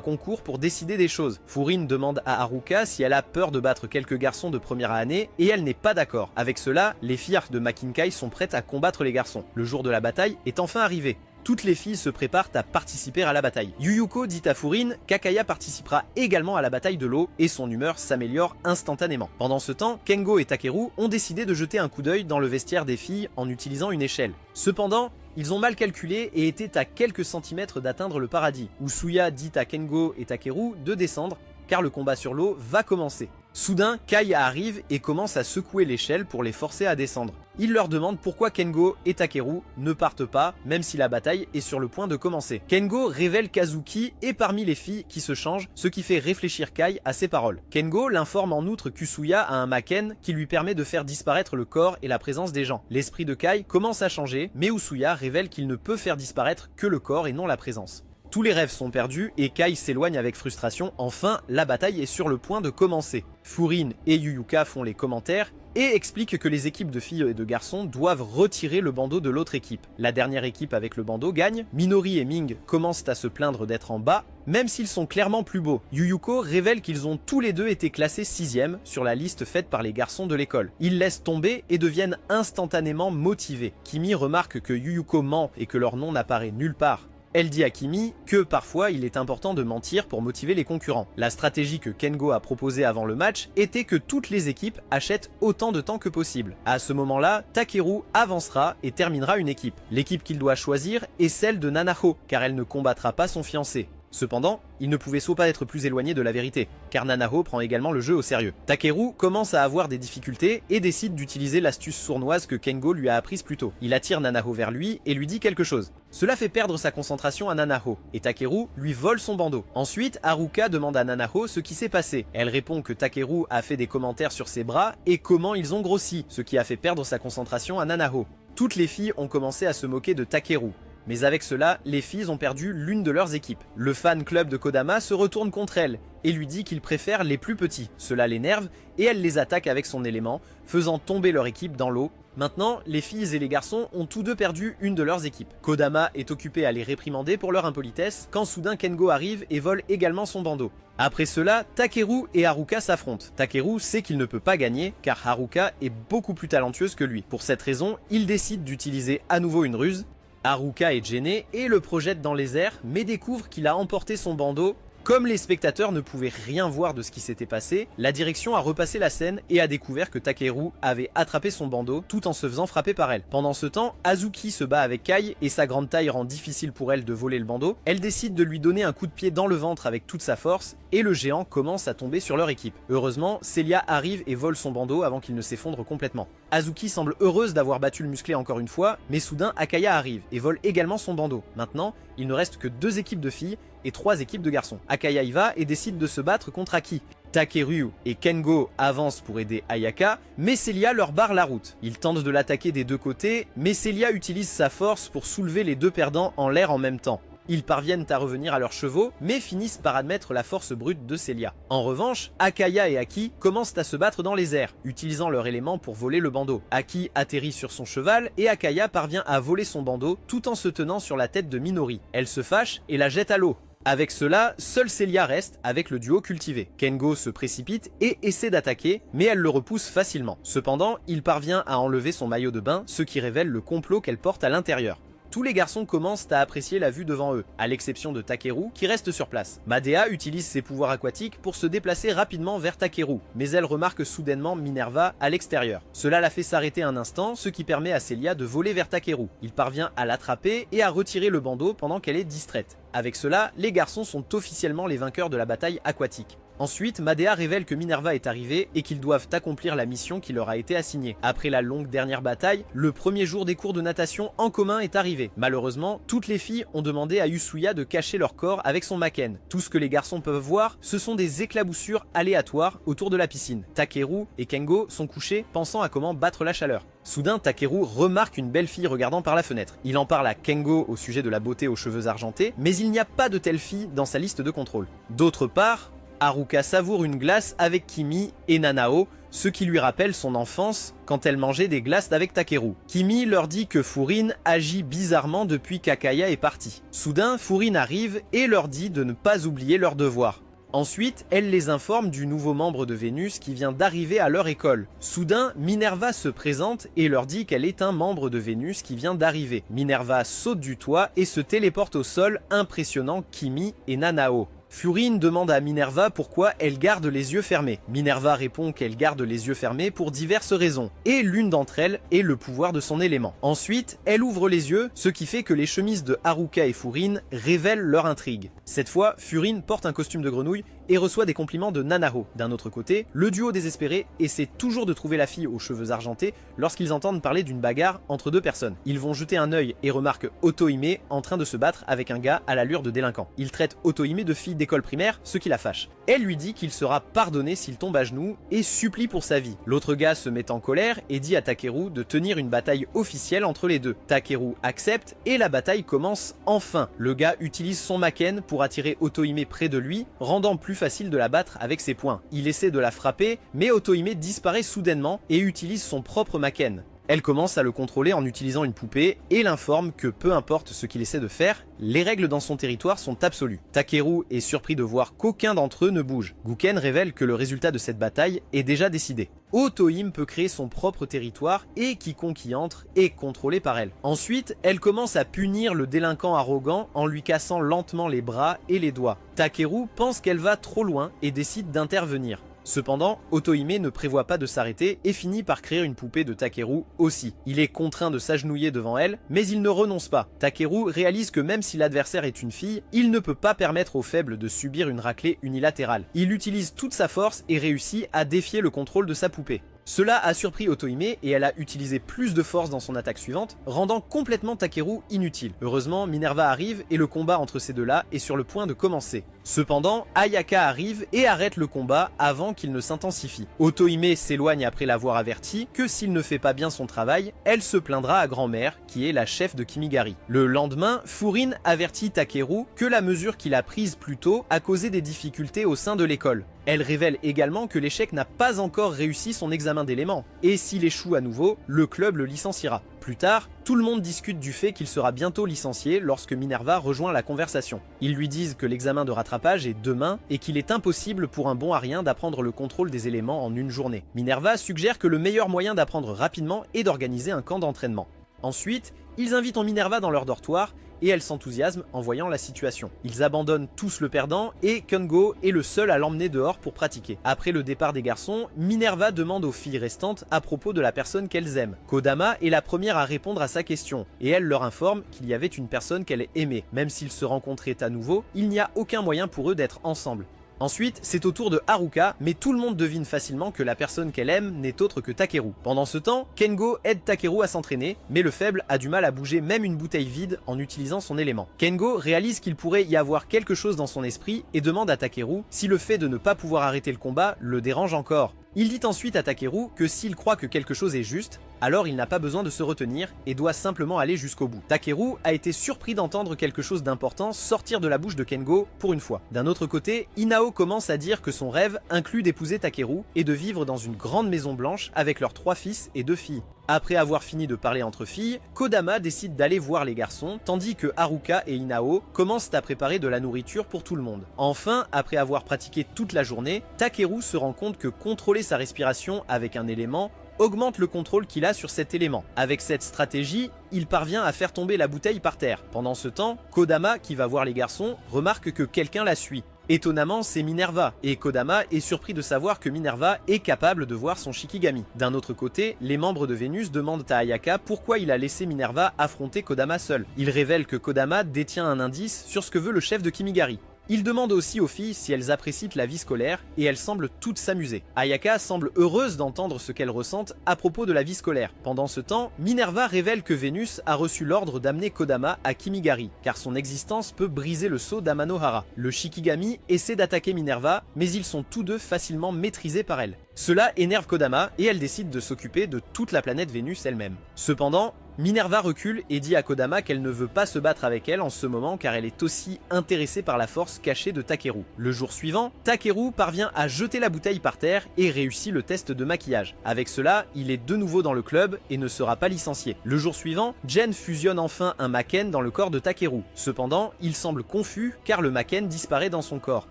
concours pour décider des choses. Furin demande à Haruka si elle a peur de battre quelques garçons de première année et elle n'est pas d'accord. Avec cela, les filles de Makinkai sont prêtes à combattre les garçons. Le jour de la bataille est enfin arrivé. Toutes les filles se préparent à participer à la bataille. Yuyuko dit à Furin qu'Akaya participera également à la bataille de l'eau et son humeur s'améliore instantanément. Pendant ce temps, Kengo et Takeru ont décidé de jeter un coup d'œil dans le vestiaire des filles en utilisant une échelle. Cependant, ils ont mal calculé et étaient à quelques centimètres d'atteindre le paradis. Usuya dit à Kengo et Takeru de descendre car le combat sur l'eau va commencer. Soudain, Kai arrive et commence à secouer l'échelle pour les forcer à descendre. Il leur demande pourquoi Kengo et Takeru ne partent pas, même si la bataille est sur le point de commencer. Kengo révèle Kazuki est parmi les filles qui se changent, ce qui fait réfléchir Kai à ses paroles. Kengo l'informe en outre qu'Usuya a un Maken qui lui permet de faire disparaître le corps et la présence des gens. L'esprit de Kai commence à changer, mais Usuya révèle qu'il ne peut faire disparaître que le corps et non la présence. Tous les rêves sont perdus et Kai s'éloigne avec frustration. Enfin, la bataille est sur le point de commencer. Furin et Yuyuka font les commentaires et expliquent que les équipes de filles et de garçons doivent retirer le bandeau de l'autre équipe. La dernière équipe avec le bandeau gagne. Minori et Ming commencent à se plaindre d'être en bas, même s'ils sont clairement plus beaux. Yuyuko révèle qu'ils ont tous les deux été classés 6e sur la liste faite par les garçons de l'école. Ils laissent tomber et deviennent instantanément motivés. Kimi remarque que Yuyuko ment et que leur nom n'apparaît nulle part. Elle dit à Kimi que parfois il est important de mentir pour motiver les concurrents. La stratégie que Kengo a proposée avant le match était que toutes les équipes achètent autant de temps que possible. À ce moment-là, Takeru avancera et terminera une équipe. L'équipe qu'il doit choisir est celle de Nanaho, car elle ne combattra pas son fiancé. Cependant, il ne pouvait soit pas être plus éloigné de la vérité, car Nanaho prend également le jeu au sérieux. Takeru commence à avoir des difficultés et décide d'utiliser l'astuce sournoise que Kengo lui a apprise plus tôt. Il attire Nanaho vers lui et lui dit quelque chose. Cela fait perdre sa concentration à Nanaho, et Takeru lui vole son bandeau. Ensuite, Haruka demande à Nanaho ce qui s'est passé. Elle répond que Takeru a fait des commentaires sur ses bras et comment ils ont grossi, ce qui a fait perdre sa concentration à Nanaho. Toutes les filles ont commencé à se moquer de Takeru. Mais avec cela, les filles ont perdu l'une de leurs équipes. Le fan club de Kodama se retourne contre elle et lui dit qu'il préfère les plus petits. Cela l'énerve et elle les attaque avec son élément, faisant tomber leur équipe dans l'eau. Maintenant, les filles et les garçons ont tous deux perdu une de leurs équipes. Kodama est occupé à les réprimander pour leur impolitesse quand soudain Kengo arrive et vole également son bandeau. Après cela, Takeru et Haruka s'affrontent. Takeru sait qu'il ne peut pas gagner car Haruka est beaucoup plus talentueuse que lui. Pour cette raison, il décide d'utiliser à nouveau une ruse. Haruka est gêné et le projette dans les airs, mais découvre qu'il a emporté son bandeau. Comme les spectateurs ne pouvaient rien voir de ce qui s'était passé, la direction a repassé la scène et a découvert que Takeru avait attrapé son bandeau tout en se faisant frapper par elle. Pendant ce temps, Azuki se bat avec Kai et sa grande taille rend difficile pour elle de voler le bandeau. Elle décide de lui donner un coup de pied dans le ventre avec toute sa force et le géant commence à tomber sur leur équipe. Heureusement, Celia arrive et vole son bandeau avant qu'il ne s'effondre complètement. Azuki semble heureuse d'avoir battu le musclé encore une fois, mais soudain Akaya arrive et vole également son bandeau. Maintenant, il ne reste que 2 équipes de filles et 3 équipes de garçons. Akaya y va et décide de se battre contre Aki. Takeru et Kengo avancent pour aider Ayaka, mais Celia leur barre la route. Ils tentent de l'attaquer des deux côtés, mais Celia utilise sa force pour soulever les deux perdants en l'air en même temps. Ils parviennent à revenir à leurs chevaux, mais finissent par admettre la force brute de Celia. En revanche, Akaya et Aki commencent à se battre dans les airs, utilisant leur élément pour voler le bandeau. Aki atterrit sur son cheval et Akaya parvient à voler son bandeau tout en se tenant sur la tête de Minori. Elle se fâche et la jette à l'eau. Avec cela, seule Celia reste avec le duo cultivé. Kengo se précipite et essaie d'attaquer, mais elle le repousse facilement. Cependant, il parvient à enlever son maillot de bain, ce qui révèle le complot qu'elle porte à l'intérieur. Tous les garçons commencent à apprécier la vue devant eux, à l'exception de Takeru qui reste sur place. Madea utilise ses pouvoirs aquatiques pour se déplacer rapidement vers Takeru, mais elle remarque soudainement Minerva à l'extérieur. Cela la fait s'arrêter un instant, ce qui permet à Celia de voler vers Takeru. Il parvient à l'attraper et à retirer le bandeau pendant qu'elle est distraite. Avec cela, les garçons sont officiellement les vainqueurs de la bataille aquatique. Ensuite, Madea révèle que Minerva est arrivée et qu'ils doivent accomplir la mission qui leur a été assignée. Après la longue dernière bataille, le premier jour des cours de natation en commun est arrivé. Malheureusement, toutes les filles ont demandé à Yusuya de cacher leur corps avec son maken. Tout ce que les garçons peuvent voir, ce sont des éclaboussures aléatoires autour de la piscine. Takeru et Kengo sont couchés, pensant à comment battre la chaleur. Soudain, Takeru remarque une belle fille regardant par la fenêtre. Il en parle à Kengo au sujet de la beauté aux cheveux argentés, mais il n'y a pas de telle fille dans sa liste de contrôle. D'autre part, Haruka savoure une glace avec Kimi et Nanao, ce qui lui rappelle son enfance quand elle mangeait des glaces avec Takeru. Kimi leur dit que Furine agit bizarrement depuis qu'Akaya est parti. Soudain, Furine arrive et leur dit de ne pas oublier leurs devoirs. Ensuite, elle les informe du nouveau membre de Vénus qui vient d'arriver à leur école. Soudain, Minerva se présente et leur dit qu'elle est un membre de Vénus qui vient d'arriver. Minerva saute du toit et se téléporte au sol, impressionnant Kimi et Nanao. Furine demande à Minerva pourquoi elle garde les yeux fermés. Minerva répond qu'elle garde les yeux fermés pour diverses raisons, et l'une d'entre elles est le pouvoir de son élément. Ensuite, elle ouvre les yeux, ce qui fait que les chemises de Haruka et Furine révèlent leur intrigue. Cette fois, Furine porte un costume de grenouille et reçoit des compliments de Nanao. D'un autre côté, le duo désespéré essaie toujours de trouver la fille aux cheveux argentés lorsqu'ils entendent parler d'une bagarre entre deux personnes. Ils vont jeter un œil et remarquent Otohime en train de se battre avec un gars à l'allure de délinquant. Ils traitent Otohime de fille d'école primaire, ce qui la fâche. Elle lui dit qu'il sera pardonné s'il tombe à genoux et supplie pour sa vie. L'autre gars se met en colère et dit à Takeru de tenir une bataille officielle entre les deux. Takeru accepte et la bataille commence enfin. Le gars utilise son maken pour attirer Otohime près de lui, rendant plus facile de la battre avec ses poings. Il essaie de la frapper, mais Otohime disparaît soudainement et utilise son propre maken. Elle commence à le contrôler en utilisant une poupée et l'informe que peu importe ce qu'il essaie de faire, les règles dans son territoire sont absolues. Takeru est surpris de voir qu'aucun d'entre eux ne bouge. Guken révèle que le résultat de cette bataille est déjà décidé. Otohime peut créer son propre territoire et quiconque y entre est contrôlé par elle. Ensuite, elle commence à punir le délinquant arrogant en lui cassant lentement les bras et les doigts. Takeru pense qu'elle va trop loin et décide d'intervenir. Cependant, Otohime ne prévoit pas de s'arrêter et finit par créer une poupée de Takeru aussi. Il est contraint de s'agenouiller devant elle, mais il ne renonce pas. Takeru réalise que même si l'adversaire est une fille, il ne peut pas permettre aux faibles de subir une raclée unilatérale. Il utilise toute sa force et réussit à défier le contrôle de sa poupée. Cela a surpris Otohime et elle a utilisé plus de force dans son attaque suivante, rendant complètement Takeru inutile. Heureusement, Minerva arrive et le combat entre ces deux-là est sur le point de commencer. Cependant, Ayaka arrive et arrête le combat avant qu'il ne s'intensifie. Otohime s'éloigne après l'avoir averti que s'il ne fait pas bien son travail, elle se plaindra à grand-mère, qui est la chef de Kimigari. Le lendemain, Furine avertit Takeru que la mesure qu'il a prise plus tôt a causé des difficultés au sein de l'école. Elle révèle également que l'échec n'a pas encore réussi son examen d'éléments, et s'il échoue à nouveau, le club le licenciera. Plus tard, tout le monde discute du fait qu'il sera bientôt licencié lorsque Minerva rejoint la conversation. Ils lui disent que l'examen de rattrapage est demain et qu'il est impossible pour un bon arien d'apprendre le contrôle des éléments en une journée. Minerva suggère que le meilleur moyen d'apprendre rapidement est d'organiser un camp d'entraînement. Ensuite, ils invitent Minerva dans leur dortoir et elle s'enthousiasme en voyant la situation. Ils abandonnent tous le perdant et Kengo est le seul à l'emmener dehors pour pratiquer. Après le départ des garçons, Minerva demande aux filles restantes à propos de la personne qu'elles aiment. Kodama est la première à répondre à sa question et elle leur informe qu'il y avait une personne qu'elle aimait. Même s'ils se rencontraient à nouveau, il n'y a aucun moyen pour eux d'être ensemble. Ensuite, c'est au tour de Haruka, mais tout le monde devine facilement que la personne qu'elle aime n'est autre que Takeru. Pendant ce temps, Kengo aide Takeru à s'entraîner, mais le faible a du mal à bouger même une bouteille vide en utilisant son élément. Kengo réalise qu'il pourrait y avoir quelque chose dans son esprit et demande à Takeru si le fait de ne pas pouvoir arrêter le combat le dérange encore. Il dit ensuite à Takeru que s'il croit que quelque chose est juste, alors il n'a pas besoin de se retenir et doit simplement aller jusqu'au bout. Takeru a été surpris d'entendre quelque chose d'important sortir de la bouche de Kengo pour une fois. D'un autre côté, Inao commence à dire que son rêve inclut d'épouser Takeru et de vivre dans une grande maison blanche avec leurs 3 fils et 2 filles. Après avoir fini de parler entre filles, Kodama décide d'aller voir les garçons, tandis que Haruka et Inao commencent à préparer de la nourriture pour tout le monde. Enfin, après avoir pratiqué toute la journée, Takeru se rend compte que contrôler sa respiration avec un élément augmente le contrôle qu'il a sur cet élément. Avec cette stratégie, il parvient à faire tomber la bouteille par terre. Pendant ce temps, Kodama, qui va voir les garçons, remarque que quelqu'un la suit. Étonnamment, c'est Minerva, et Kodama est surpris de savoir que Minerva est capable de voir son Shikigami. D'un autre côté, les membres de Vénus demandent à Ayaka pourquoi il a laissé Minerva affronter Kodama seul. Il révèle que Kodama détient un indice sur ce que veut le chef de Kimigari. Il demande aussi aux filles si elles apprécient la vie scolaire et elles semblent toutes s'amuser. Ayaka semble heureuse d'entendre ce qu'elles ressentent à propos de la vie scolaire. Pendant ce temps, Minerva révèle que Vénus a reçu l'ordre d'amener Kodama à Kimigari, car son existence peut briser le sceau d'Amanohara. Le Shikigami essaie d'attaquer Minerva, mais ils sont tous deux facilement maîtrisés par elle. Cela énerve Kodama et elle décide de s'occuper de toute la planète Vénus elle-même. Cependant, Minerva recule et dit à Kodama qu'elle ne veut pas se battre avec elle en ce moment car elle est aussi intéressée par la force cachée de Takeru. Le jour suivant, Takeru parvient à jeter la bouteille par terre et réussit le test de maquillage. Avec cela, il est de nouveau dans le club et ne sera pas licencié. Le jour suivant, Jen fusionne enfin un Maken dans le corps de Takeru. Cependant, il semble confus car le Maken disparaît dans son corps.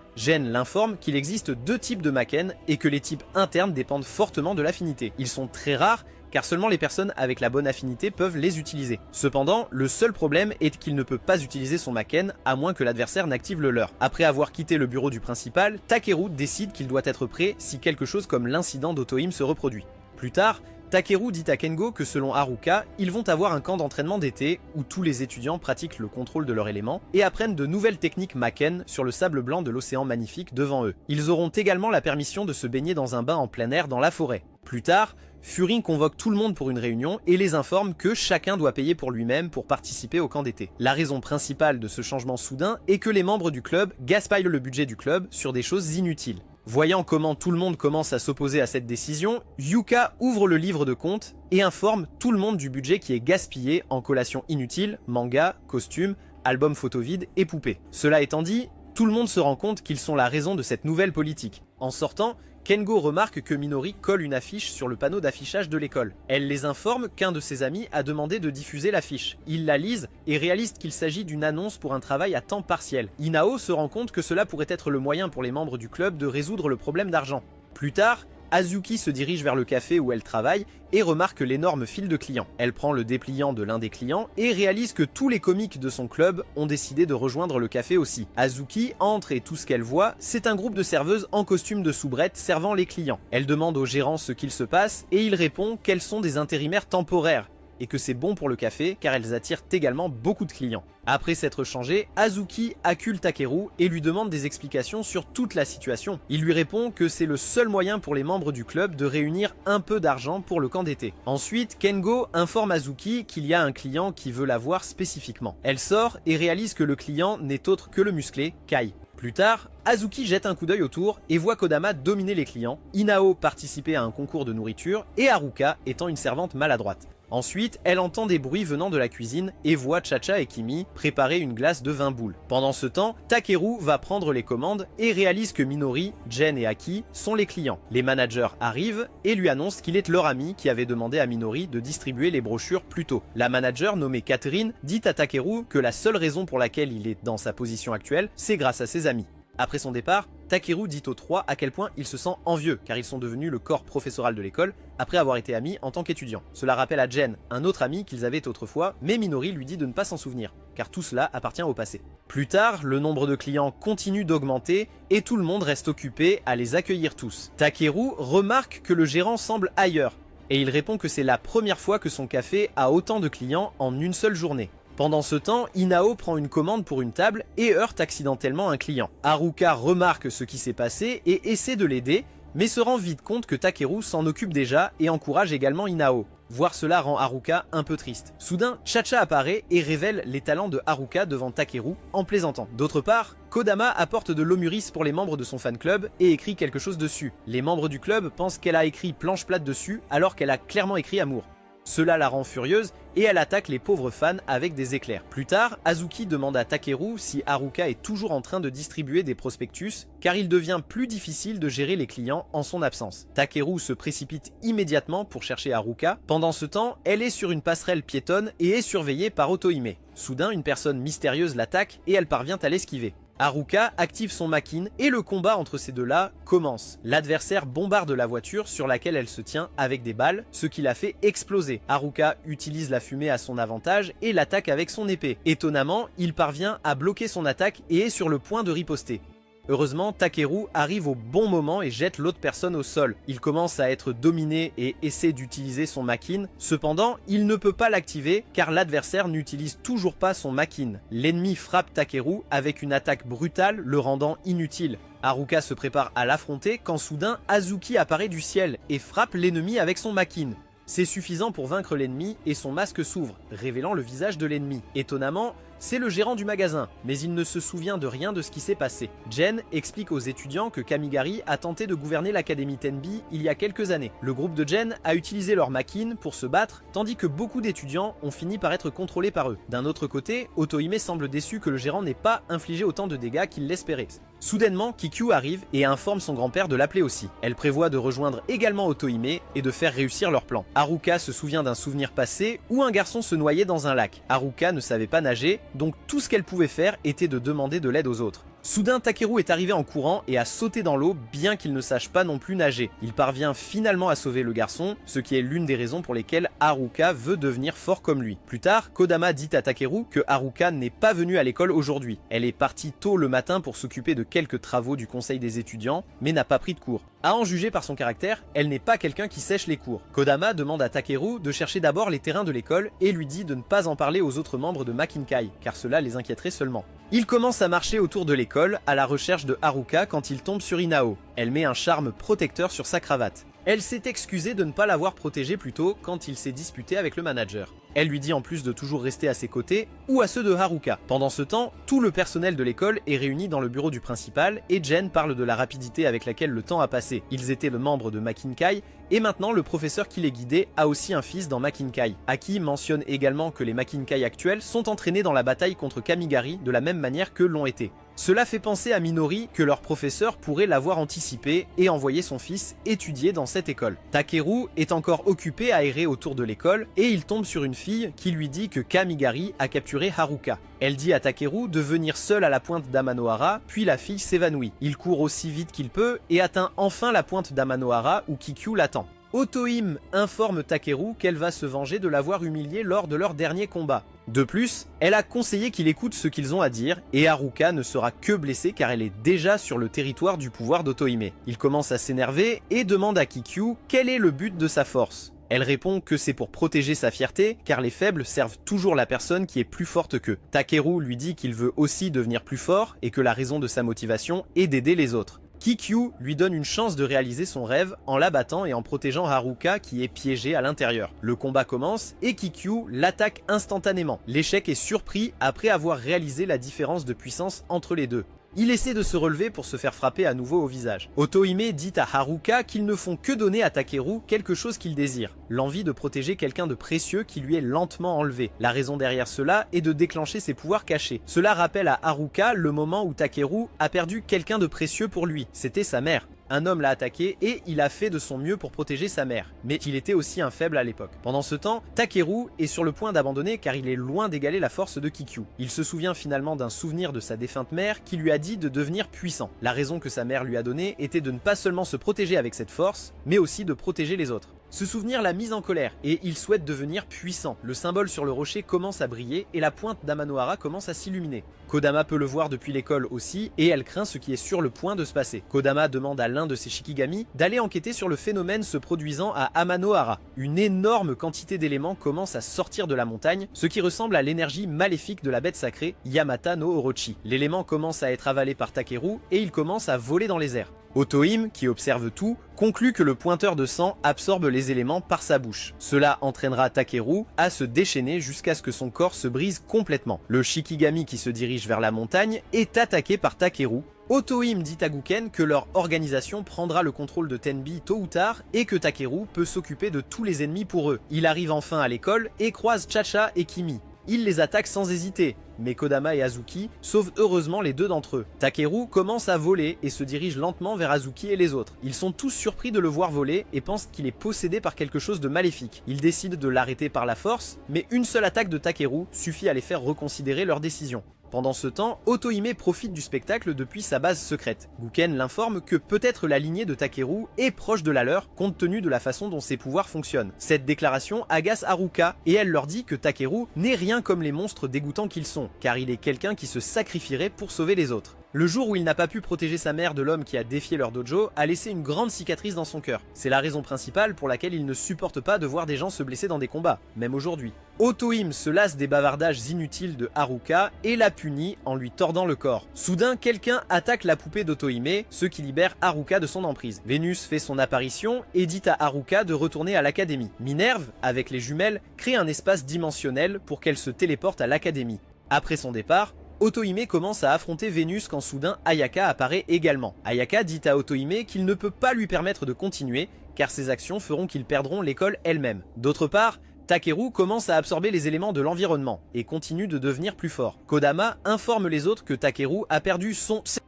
Jen l'informe qu'il existe 2 types de Maken et que les types internes dépendent fortement de l'affinité. Ils sont très rares car seulement les personnes avec la bonne affinité peuvent les utiliser. Cependant, le seul problème est qu'il ne peut pas utiliser son Maken à moins que l'adversaire n'active le leur. Après avoir quitté le bureau du principal, Takeru décide qu'il doit être prêt si quelque chose comme l'incident d'Otohime se reproduit. Plus tard, Takeru dit à Kengo que selon Haruka, ils vont avoir un camp d'entraînement d'été où tous les étudiants pratiquent le contrôle de leur élément et apprennent de nouvelles techniques Maken sur le sable blanc de l'océan magnifique devant eux. Ils auront également la permission de se baigner dans un bain en plein air dans la forêt. Plus tard, Furin convoque tout le monde pour une réunion et les informe que chacun doit payer pour lui-même pour participer au camp d'été. La raison principale de ce changement soudain est que les membres du club gaspillent le budget du club sur des choses inutiles. Voyant comment tout le monde commence à s'opposer à cette décision, Yuka ouvre le livre de compte et informe tout le monde du budget qui est gaspillé en collations inutiles, manga, costumes, albums photos vides et poupées. Cela étant dit, tout le monde se rend compte qu'ils sont la raison de cette nouvelle politique. En sortant, Kengo remarque que Minori colle une affiche sur le panneau d'affichage de l'école. Elle les informe qu'un de ses amis a demandé de diffuser l'affiche. Ils la lisent et réalisent qu'il s'agit d'une annonce pour un travail à temps partiel. Inao se rend compte que cela pourrait être le moyen pour les membres du club de résoudre le problème d'argent. Plus tard, Azuki se dirige vers le café où elle travaille et remarque l'énorme file de clients. Elle prend le dépliant de l'un des clients et réalise que tous les comiques de son club ont décidé de rejoindre le café aussi. Azuki entre et tout ce qu'elle voit, c'est un groupe de serveuses en costume de soubrette servant les clients. Elle demande au gérant ce qu'il se passe et il répond qu'elles sont des intérimaires temporaires et que c'est bon pour le café car elles attirent également beaucoup de clients. Après s'être changé, Azuki accule Takeru et lui demande des explications sur toute la situation. Il lui répond que c'est le seul moyen pour les membres du club de réunir un peu d'argent pour le camp d'été. Ensuite, Kengo informe Azuki qu'il y a un client qui veut la voir spécifiquement. Elle sort et réalise que le client n'est autre que le musclé Kai. Plus tard, Azuki jette un coup d'œil autour et voit Kodama dominer les clients, Inao participer à un concours de nourriture et Haruka étant une servante maladroite. Ensuite, elle entend des bruits venant de la cuisine et voit Chacha et Kimi préparer une glace de 20 boules. Pendant ce temps, Takeru va prendre les commandes et réalise que Minori, Jen et Aki sont les clients. Les managers arrivent et lui annoncent qu'il est leur ami qui avait demandé à Minori de distribuer les brochures plus tôt. La manager nommée Catherine dit à Takeru que la seule raison pour laquelle il est dans sa position actuelle, c'est grâce à ses amis. Après son départ, Takeru dit aux trois à quel point il se sent envieux car ils sont devenus le corps professoral de l'école après avoir été amis en tant qu'étudiants. Cela rappelle à Jen un autre ami qu'ils avaient autrefois, mais Minori lui dit de ne pas s'en souvenir car tout cela appartient au passé. Plus tard, le nombre de clients continue d'augmenter et tout le monde reste occupé à les accueillir tous. Takeru remarque que le gérant semble ailleurs et il répond que c'est la première fois que son café a autant de clients en une seule journée. Pendant ce temps, Inao prend une commande pour une table et heurte accidentellement un client. Haruka remarque ce qui s'est passé et essaie de l'aider, mais se rend vite compte que Takeru s'en occupe déjà et encourage également Inao. Voir cela rend Haruka un peu triste. Soudain, Chacha apparaît et révèle les talents de Haruka devant Takeru en plaisantant. D'autre part, Kodama apporte de l'Omuris pour les membres de son fan club et écrit quelque chose dessus. Les membres du club pensent qu'elle a écrit planche plate dessus alors qu'elle a clairement écrit amour. Cela la rend furieuse et elle attaque les pauvres fans avec des éclairs. Plus tard, Azuki demande à Takeru si Haruka est toujours en train de distribuer des prospectus car il devient plus difficile de gérer les clients en son absence. Takeru se précipite immédiatement pour chercher Haruka. Pendant ce temps, elle est sur une passerelle piétonne et est surveillée par Otohime. Soudain, une personne mystérieuse l'attaque et elle parvient à l'esquiver. Haruka active son Makin et le combat entre ces deux-là commence. L'adversaire bombarde la voiture sur laquelle elle se tient avec des balles, ce qui la fait exploser. Haruka utilise la fumée à son avantage et l'attaque avec son épée. Étonnamment, il parvient à bloquer son attaque et est sur le point de riposter. Heureusement, Takeru arrive au bon moment et jette l'autre personne au sol. Il commence à être dominé et essaie d'utiliser son Makin. Cependant, il ne peut pas l'activer car l'adversaire n'utilise toujours pas son Makin. L'ennemi frappe Takeru avec une attaque brutale, le rendant inutile. Haruka se prépare à l'affronter quand soudain Azuki apparaît du ciel et frappe l'ennemi avec son Makin. C'est suffisant pour vaincre l'ennemi et son masque s'ouvre, révélant le visage de l'ennemi. Étonnamment, c'est le gérant du magasin, mais il ne se souvient de rien de ce qui s'est passé. Jen explique aux étudiants que Kamigari a tenté de gouverner l'académie Tenbi il y a quelques années. Le groupe de Jen a utilisé leur Makin pour se battre, tandis que beaucoup d'étudiants ont fini par être contrôlés par eux. D'un autre côté, Otohime semble déçu que le gérant n'ait pas infligé autant de dégâts qu'il l'espérait. Soudainement, Kikyu arrive et informe son grand-père de l'appeler aussi. Elle prévoit de rejoindre également Otohime et de faire réussir leur plan. Haruka se souvient d'un souvenir passé où un garçon se noyait dans un lac. Haruka ne savait pas nager, donc tout ce qu'elle pouvait faire était de demander de l'aide aux autres. Soudain, Takeru est arrivé en courant et a sauté dans l'eau bien qu'il ne sache pas non plus nager. Il parvient finalement à sauver le garçon, ce qui est l'une des raisons pour lesquelles Haruka veut devenir fort comme lui. Plus tard, Kodama dit à Takeru que Haruka n'est pas venue à l'école aujourd'hui. Elle est partie tôt le matin pour s'occuper de quelques travaux du conseil des étudiants, mais n'a pas pris de cours. À en juger par son caractère, elle n'est pas quelqu'un qui sèche les cours. Kodama demande à Takeru de chercher d'abord les terrains de l'école et lui dit de ne pas en parler aux autres membres de Makinkai, car cela les inquiéterait seulement. Il commence à marcher autour de l'école à la recherche de Haruka quand il tombe sur Inao. Elle met un charme protecteur sur sa cravate. Elle s'est excusée de ne pas l'avoir protégé plus tôt quand il s'est disputé avec le manager. Elle lui dit en plus de toujours rester à ses côtés ou à ceux de Haruka. Pendant ce temps, tout le personnel de l'école est réuni dans le bureau du principal et Jen parle de la rapidité avec laquelle le temps a passé. Ils étaient le membre de Makinkai et maintenant le professeur qui les guidait a aussi un fils dans Makinkai. Aki mentionne également que les Makinkai actuels sont entraînés dans la bataille contre Kamigari de la même manière que l'ont été. Cela fait penser à Minori que leur professeur pourrait l'avoir anticipé et envoyer son fils étudier dans cette école. Takeru est encore occupé à errer autour de l'école et il tombe sur une fille qui lui dit que Kamigari a capturé Haruka. Elle dit à Takeru de venir seul à la pointe d'Amanohara, puis la fille s'évanouit. Il court aussi vite qu'il peut et atteint enfin la pointe d'Amanohara où Kikyu l'attend. Otohime informe Takeru qu'elle va se venger de l'avoir humilié lors de leur dernier combat. De plus, elle a conseillé qu'il écoute ce qu'ils ont à dire et Haruka ne sera que blessée car elle est déjà sur le territoire du pouvoir d'Otohime. Il commence à s'énerver et demande à Kikyu quel est le but de sa force. Elle répond que c'est pour protéger sa fierté car les faibles servent toujours la personne qui est plus forte qu'eux. Takeru lui dit qu'il veut aussi devenir plus fort et que la raison de sa motivation est d'aider les autres. Kikyu lui donne une chance de réaliser son rêve en l'abattant et en protégeant Haruka qui est piégée à l'intérieur. Le combat commence et Kikyu l'attaque instantanément. L'échec est surpris après avoir réalisé la différence de puissance entre les deux. Il essaie de se relever pour se faire frapper à nouveau au visage. Otohime dit à Haruka qu'ils ne font que donner à Takeru quelque chose qu'il désire, l'envie de protéger quelqu'un de précieux qui lui est lentement enlevé. La raison derrière cela est de déclencher ses pouvoirs cachés. Cela rappelle à Haruka le moment où Takeru a perdu quelqu'un de précieux pour lui, c'était sa mère. Un homme l'a attaqué et il a fait de son mieux pour protéger sa mère, mais il était aussi un faible à l'époque. Pendant ce temps, Takeru est sur le point d'abandonner car il est loin d'égaler la force de Kikyu. Il se souvient finalement d'un souvenir de sa défunte mère qui lui a dit de devenir puissant. La raison que sa mère lui a donnée était de ne pas seulement se protéger avec cette force, mais aussi de protéger les autres. Ce souvenir l'a mis en colère et il souhaite devenir puissant. Le symbole sur le rocher commence à briller et la pointe d'Amanohara commence à s'illuminer. Kodama peut le voir depuis l'école aussi et elle craint ce qui est sur le point de se passer. Kodama demande à l'un de ses Shikigami d'aller enquêter sur le phénomène se produisant à Amanohara. Une énorme quantité d'éléments commence à sortir de la montagne, ce qui ressemble à l'énergie maléfique de la bête sacrée Yamata no Orochi. L'élément commence à être avalé par Takeru et il commence à voler dans les airs. Otohime, qui observe tout, conclut que le pointeur de sang absorbe les éléments par sa bouche. Cela entraînera Takeru à se déchaîner jusqu'à ce que son corps se brise complètement. Le Shikigami qui se dirige vers la montagne est attaqué par Takeru. Otohime dit à Guken que leur organisation prendra le contrôle de Tenbi tôt ou tard et que Takeru peut s'occuper de tous les ennemis pour eux. Il arrive enfin à l'école et croise Chacha et Kimi. Il les attaque sans hésiter, mais Kodama et Azuki sauvent heureusement les deux d'entre eux. Takeru commence à voler et se dirige lentement vers Azuki et les autres. Ils sont tous surpris de le voir voler et pensent qu'il est possédé par quelque chose de maléfique. Ils décident de l'arrêter par la force, mais une seule attaque de Takeru suffit à les faire reconsidérer leur décision. Pendant ce temps, Otohime profite du spectacle depuis sa base secrète. Guken l'informe que peut-être la lignée de Takeru est proche de la leur, compte tenu de la façon dont ses pouvoirs fonctionnent. Cette déclaration agace Haruka, et elle leur dit que Takeru n'est rien comme les monstres dégoûtants qu'ils sont, car il est quelqu'un qui se sacrifierait pour sauver les autres. Le jour où il n'a pas pu protéger sa mère de l'homme qui a défié leur dojo a laissé une grande cicatrice dans son cœur. C'est la raison principale pour laquelle il ne supporte pas de voir des gens se blesser dans des combats, même aujourd'hui. Otohime se lasse des bavardages inutiles de Haruka et la punit en lui tordant le corps. Soudain, quelqu'un attaque la poupée d'Otohime, ce qui libère Haruka de son emprise. Vénus fait son apparition et dit à Haruka de retourner à l'académie. Minerve, avec les jumelles, crée un espace dimensionnel pour qu'elle se téléporte à l'académie. Après son départ, Otohime commence à affronter Vénus quand soudain Ayaka apparaît également. Ayaka dit à Otohime qu'il ne peut pas lui permettre de continuer car ses actions feront qu'ils perdront l'école elle-même. D'autre part, Takeru commence à absorber les éléments de l'environnement et continue de devenir plus fort. Kodama informe les autres que Takeru a perdu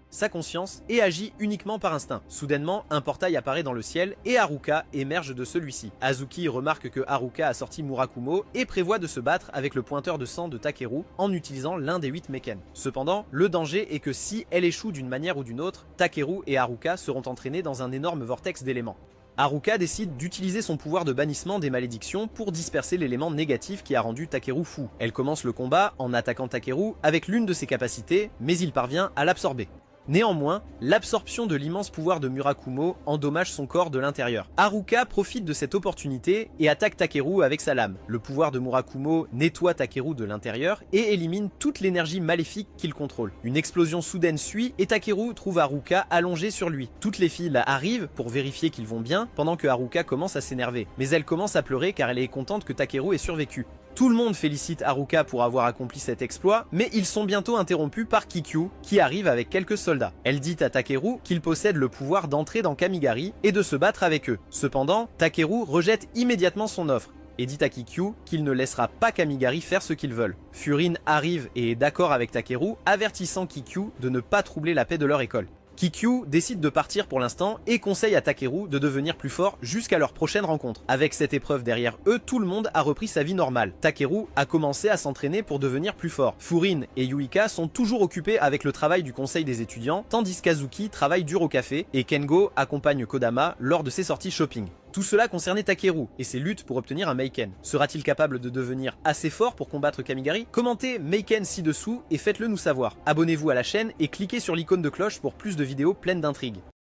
sa conscience et agit uniquement par instinct. Soudainement, un portail apparaît dans le ciel et Haruka émerge de celui-ci. Azuki remarque que Haruka a sorti Murakumo et prévoit de se battre avec le pointeur de sang de Takeru en utilisant l'un des 8 Meiken. Cependant, le danger est que si elle échoue d'une manière ou d'une autre, Takeru et Haruka seront entraînés dans un énorme vortex d'éléments. Haruka décide d'utiliser son pouvoir de bannissement des malédictions pour disperser l'élément négatif qui a rendu Takeru fou. Elle commence le combat en attaquant Takeru avec l'une de ses capacités, mais il parvient à l'absorber. Néanmoins, l'absorption de l'immense pouvoir de Murakumo endommage son corps de l'intérieur. Haruka profite de cette opportunité et attaque Takeru avec sa lame. Le pouvoir de Murakumo nettoie Takeru de l'intérieur et élimine toute l'énergie maléfique qu'il contrôle. Une explosion soudaine suit et Takeru trouve Haruka allongé sur lui. Toutes les filles arrivent pour vérifier qu'ils vont bien pendant que Haruka commence à s'énerver. Mais elle commence à pleurer car elle est contente que Takeru ait survécu. Tout le monde félicite Haruka pour avoir accompli cet exploit, mais ils sont bientôt interrompus par Kikyu, qui arrive avec quelques soldats. Elle dit à Takeru qu'il possède le pouvoir d'entrer dans Kamigari et de se battre avec eux. Cependant, Takeru rejette immédiatement son offre et dit à Kikyu qu'il ne laissera pas Kamigari faire ce qu'ils veulent. Furin arrive et est d'accord avec Takeru, avertissant Kikyu de ne pas troubler la paix de leur école. Kikyu décide de partir pour l'instant et conseille à Takeru de devenir plus fort jusqu'à leur prochaine rencontre. Avec cette épreuve derrière eux, tout le monde a repris sa vie normale. Takeru a commencé à s'entraîner pour devenir plus fort. Furin et Yuika sont toujours occupés avec le travail du conseil des étudiants, tandis qu'Azuki travaille dur au café et Kengo accompagne Kodama lors de ses sorties shopping. Tout cela concernait Takeru et ses luttes pour obtenir un Meiken. Sera-t-il capable de devenir assez fort pour combattre Kamigari? Commentez Meiken ci-dessous et faites-le nous savoir. Abonnez-vous à la chaîne et cliquez sur l'icône de cloche pour plus de vidéos pleines d'intrigues.